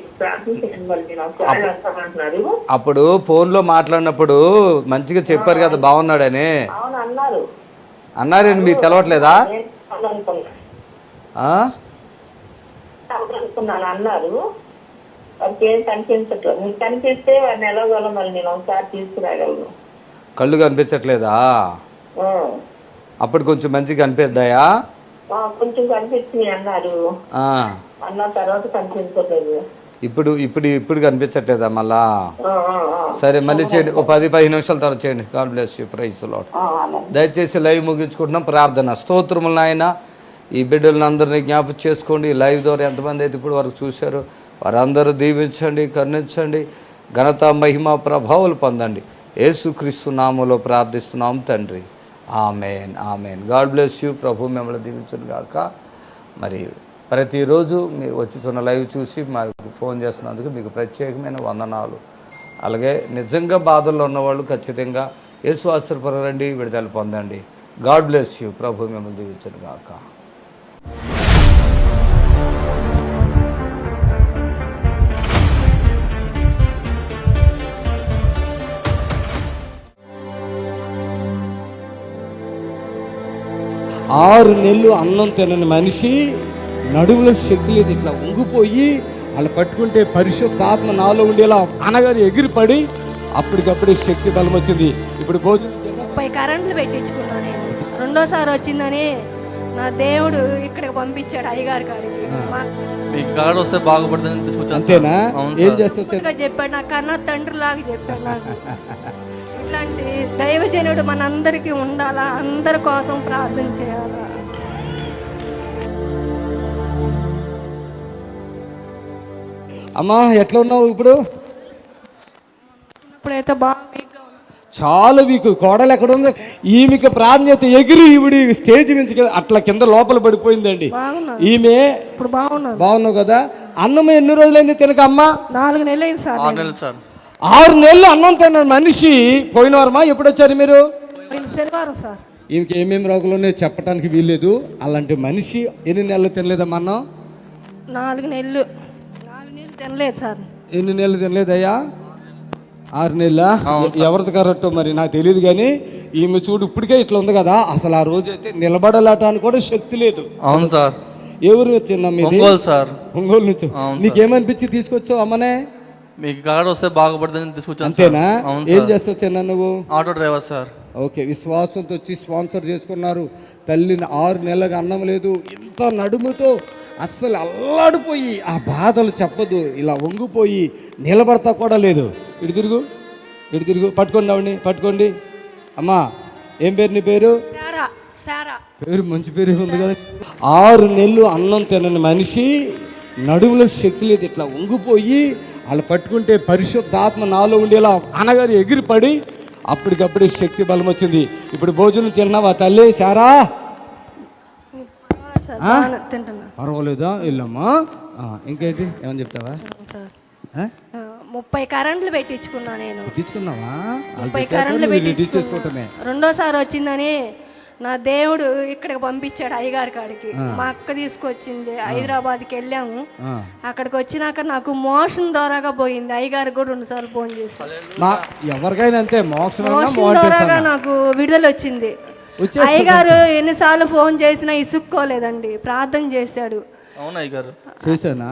అప్పుడు ఫోన్లో మాట్లాడినప్పుడు మంచిగా చెప్పారు కదా బాగున్నాడని. అన్నారండి, మీకు తెలవట్లేదా? అన్నారు. వారికి ఏం కనిపించట్లేదు. మీకు కనిపిస్తే వాడిని ఎలాగోలా మళ్ళీ నేను ఒకసారి తీసుకురాగలను. కళ్ళు కనిపించట్లేదా? అప్పుడు కొంచెం మంచిగా కనిపిద్దాయా? కొంచెం కనిపించింది అన్నారు, అన్న తర్వాత కనిపించట్లేదు. ఇప్పుడు కనిపించట్లేదా మళ్ళా? సరే మళ్ళీ చేయండి, 10-15 నిమిషాల తర్వాత చేయండి. God bless you. Praise the Lord. దయచేసి లైవ్ ముగించుకుంటున్నాం. ప్రార్థన. స్తోత్రములు నాయన. ఈ బిడ్డలను అందరినీ జ్ఞాపకం చేసుకోండి. లైవ్ ద్వారా ఎంతమంది అయితే ఇప్పుడు వరకు చూశారో వారందరూ దీవించండి, కరుణించండి, ఘనత మహిమ ప్రభావాలు పొందండి. యేసుక్రీస్తు నామములో ప్రార్థిస్తున్నాం తండ్రి. ఆమెన్, ఆమెన్. God bless you. ప్రభు మిమ్మల్ని దీవించును గాక. మరి ప్రతిరోజు మీరు వచ్చుతున్న లైవ్ చూసి మాకు ఫోన్ చేస్తున్నందుకు మీకు ప్రత్యేకమైన వందనాలు. అలాగే నిజంగా బాధల్లో ఉన్నవాళ్ళు ఖచ్చితంగా యేసు ఆశ్రయపురం రండి, విడుదల పొందండి. God bless you. ప్రభు మిమ్మల్ని దీవించును గాక. ఆరు నెలలు అన్నం తినని మనిషి, నడుములో శక్తి లేదు, ఇట్లా ఉంగిపోయి అలా పట్టుకుంటే పరిశుద్ధాత్మ నాలో ఉండేలా అనగారు ఎగిరిపడి అప్పటికప్పుడే శక్తి బలం వచ్చింది. ఇప్పుడు 30 కరెంట్లు పెట్టించుకున్నాను నేను. రెండోసారి వచ్చిందని నా దేవుడు ఇక్కడికి పంపించాడు అయ్యగారి కాడికి. మీకు కార్డు వస్తే బాగుపడుతుందని తీసుకొచ్చాను. అంతేనా? ఏం చేస్తా చెప్పాడు, నా కన్నా తండ్రి లాగా చెప్పాడు నాకు. ఇట్లాంటి దైవజనుడు మనందరికీ ఉండాలా, అందరి కోసం ప్రార్థన చేయాలా. అమ్మా ఎట్లా ఉన్నావు ఇప్పుడు? ఇప్పుడైతే బాగా చాలా వీక్. కోడలు ఎక్కడ ఉంది? ఈమెకి ప్రాధాన్యత ఎగిరి ఈవిడి స్టేజ్ నుంచి అట్లా కింద లోపల పడిపోయిందండి. ఈమె ఇప్పుడు బాగున్నావు కదా? అన్నం ఎన్ని రోజులైంది తినక? అమ్మ 4 నెలలు అయింది సార్. 6 నెలలు సార్. 6 నెలలు అన్నం తిన్న మనిషి పోయిన వారమా? ఎప్పుడు వచ్చారు మీరు? శనివారం సార్. ఈమెకి ఏమేమి రోగులు ఉన్నాయో చెప్పడానికి వీల్లేదు. అలాంటి మనిషి ఎన్ని నెలలు తినలేదమ్మా అన్నం? 4 నెలలు తినలేదు సార్. ఎన్ని నెలలు తినలేదయ్యా? 6 నెలల. ఎవరిది కరెక్ట్ మరి నాకు తెలియదు, కానీ ఈమె చూడు ఇప్పటికే ఇట్లా ఉంది కదా. అసలు ఆ రోజు అయితే నిలబడలాటానికి కూడా శక్తి లేదు. అవును సార్. ఎవరు వచ్చిందా? ఒంగోలు సార్. ఒంగోలు నుంచి. నీకేమనిపించి తీసుకొచ్చావు అమ్మనే? మీకు కార్డు వస్తే బాగుపడుతుందని తీసుకొచ్చాను. అంతేనా? ఏం చేస్తావు చిన్న నువ్వు? Auto driver sir. ఓకే, విశ్వాసంతో వచ్చి స్పాన్సర్ చేసుకున్నారు. తల్లిని 6 నెలలకు అన్నం లేదు, ఇంత నడుముతో అస్సలు అల్లాడిపోయి ఆ బాధలు చెప్పదు, ఇలా వంగిపోయి నిలబడతా కూడా లేదు. ఇటు తిరుగు పట్టుకోండి ఆవిడని, పట్టుకోండి. అమ్మా ఏం పేరు నీ పేరు? పేరు మంచి పేరు ఉంది కదా. 6 నెలలు అన్నం తినని మనిషి, నడుములో శక్తి లేదు, ఇట్లా వంగిపోయి వాళ్ళు పట్టుకుంటే పరిశుద్ధాత్మ నాలో ఉండేలా అనగారు ఎగిరిపడి అప్పటికప్పుడే శక్తి బలం వచ్చింది. ఇప్పుడు భోజనం తిన్నావా తల్లి సారా? పర్వాలేదా? వెళ్ళమ్మా. ఇంకేంటి ఏమని చెప్తావా? 30 కరెంట్లు పెట్టించుకున్నా నేను. పెట్టించుకున్నావా? 30 కరెంట్లు పెట్టించుకోవటమే. రెండోసారి వచ్చిందని నా దేవుడు ఇక్కడికి పంపించాడు అయ్యగారి కాడికి. మా అక్క తీసుకొచ్చింది, హైదరాబాద్కి వెళ్ళాము. అక్కడికి వచ్చినాక నాకు మోషన్ ద్వారాగా పోయింది. అయ్యగారికి కూడా 2 సార్లు ఫోన్ చేశాను. ఎవరికైనా అంతే, మోషన్ ద్వారాగా నాకు విడుదల వచ్చింది. అయ్యగారు ఎన్నిసార్లు ఫోన్ చేసినా ఇసుక్కోలేదండి, ప్రార్థన చేశాడు. చేశానా?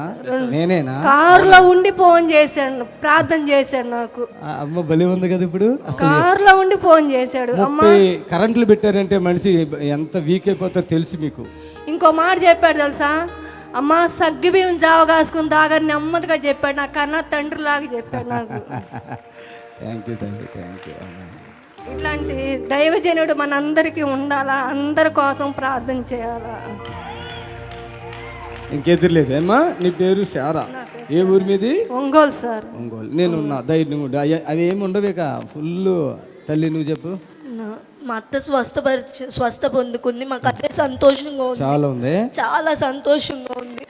నేనేనా? కారులో ఉండి ఫోన్ చేశాడు, ప్రార్థన చేశాడు నాకు. అమ్మ బలి ఉంది కదా. ఇప్పుడు కారులో ఉండి ఫోన్ చేశాడు. 30 కరెంట్లు పెట్టారంటే మనిషి ఎంత వీక్ అయిపోతారో తెలుసు మీకు. ఇంకో మాట చెప్పాడు తెలుసా? అమ్మ సగ్గి బియ్యం జావ కాసుకుని తాగని నెమ్మదిగా చెప్పాడు. నాకు కన్నా తండ్రి లాగా చెప్పాడు నాకు. Thank you. ఇట్లాంటి దైవజనుడు మనందరికీ ఉండాలా, అందరి కోసం ప్రార్థన చేయాలా. ఇంకెదురులేదు ఏమ్మా? నీ పేరు శారా, ఏ ఊరి మీది? ఒంగోలు సార్. ఒంగోలు. నేనున్నా, ధైర్యం ఉండు. అవి ఏమి ఉండవేక ఫుల్. తల్లి నువ్వు చెప్పు. మా అత్త స్వస్థ పొందుకుంది, మాకు అదే సంతోషంగా ఉంది. చాలా ఉంది, చాలా సంతోషంగా ఉంది.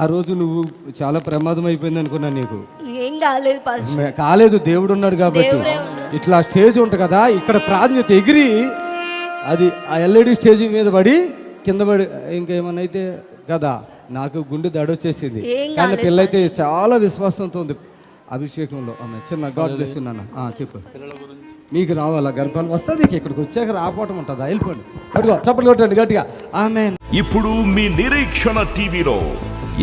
ఆ రోజు నువ్వు చాలా ప్రమాదం అయిపోయింది అనుకున్నా. నీకు ఏం కాలేదు, కాలేదు. దేవుడు ఉన్నాడు కాబట్టి. ఇట్లా స్టేజ్ ఉంటుంది కదా, ఇక్కడ ప్రాధాన్యత ఎగిరి అది ఆ ఎల్ఈడి స్టేజ్ మీద పడి కింద పడి ఇంకేమన్నా అయితే కదా, నాకు గుండె దడొచ్చేసింది. కానీ పిల్లయితే చాలా విశ్వాసంతో ఉంది అభిషేకంలో. ఆమె చిన్న గాడ్ బ్లెస్ ఉన్నాను. చెప్పు. మీకు రావాలా గర్భాలు? వస్తుంది. ఇక్కడికి వచ్చాక రాపోవటం ఉంటుందా? వెళ్ళిపోండి. అడుగు చప్పట్లు కొట్టండి గట్టిగా. ఆమేన్. ఇప్పుడు మీ నిరీక్షణ టీవీలో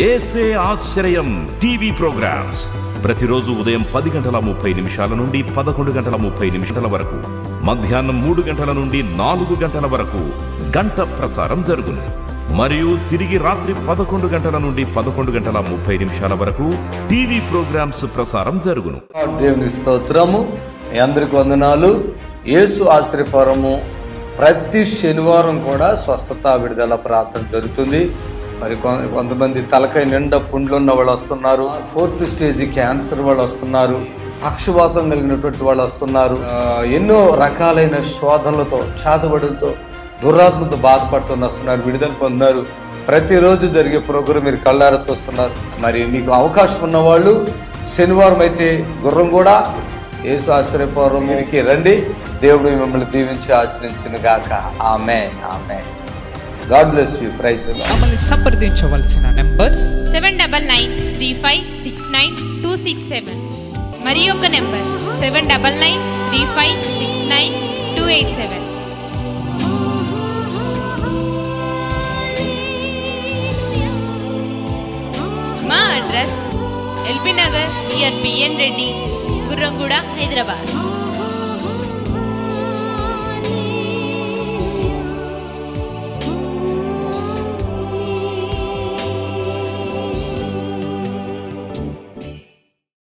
యేసే ఆశ్రయం టీవీ ప్రోగ్రామ్స్ ప్రతిరోజు ఉదయం 10:30 నుండి 11:30 వరకు, మధ్యాహ్నం 3 గంటల నుండి 4 గంటల వరకు గంట ప్రసారం జరుగును. మరియు తిరిగి రాత్రి 11 గంటల నుండి 11:30 వరకు టీవీ ప్రోగ్రామ్స్ ప్రసారం జరుగును. దేవుని స్తోత్రము. మీ అందరికి వందనాలు. యేసు ఆశ్రయపురము ప్రతి శనివారం కూడా స్వస్థత విడుదల ప్రార్థన జరుగుతుంది. మరి కొంతమంది తలకాయ నిండా పుండ్లు ఉన్న వాళ్ళు వస్తున్నారు, 4th స్టేజ్ క్యాన్సర్ వాళ్ళు వస్తున్నారు, పక్షవాతం కలిగినటువంటి వాళ్ళు వస్తున్నారు, ఎన్నో రకాలైన శోధనలతో చేతబడులతో దురాత్మతో బాధపడుతూ వస్తున్నారు, విడుదల పొందుతున్నారు. ప్రతిరోజు జరిగే ప్రోగ్రాం మీరు కళ్ళారా చూస్తున్నారు. మరి మీకు అవకాశం ఉన్న వాళ్ళు శనివారం అయితే గుర్రం కూడా యేసు ఆశ్రయపురంకి రండి. దేవుడు మిమ్మల్ని దీవించి ఆశ్రయించును గాక. ఆమేన్. ఆమేన్. God bless you. Praise the Lord. మమ్మల్ని సంప్రదించవలసిన నంబర్స్ 79935267 మరి ఒక నంబర్ 7993569287. మా address LB Nagar near BN Reddy, Gurramguda, Hyderabad.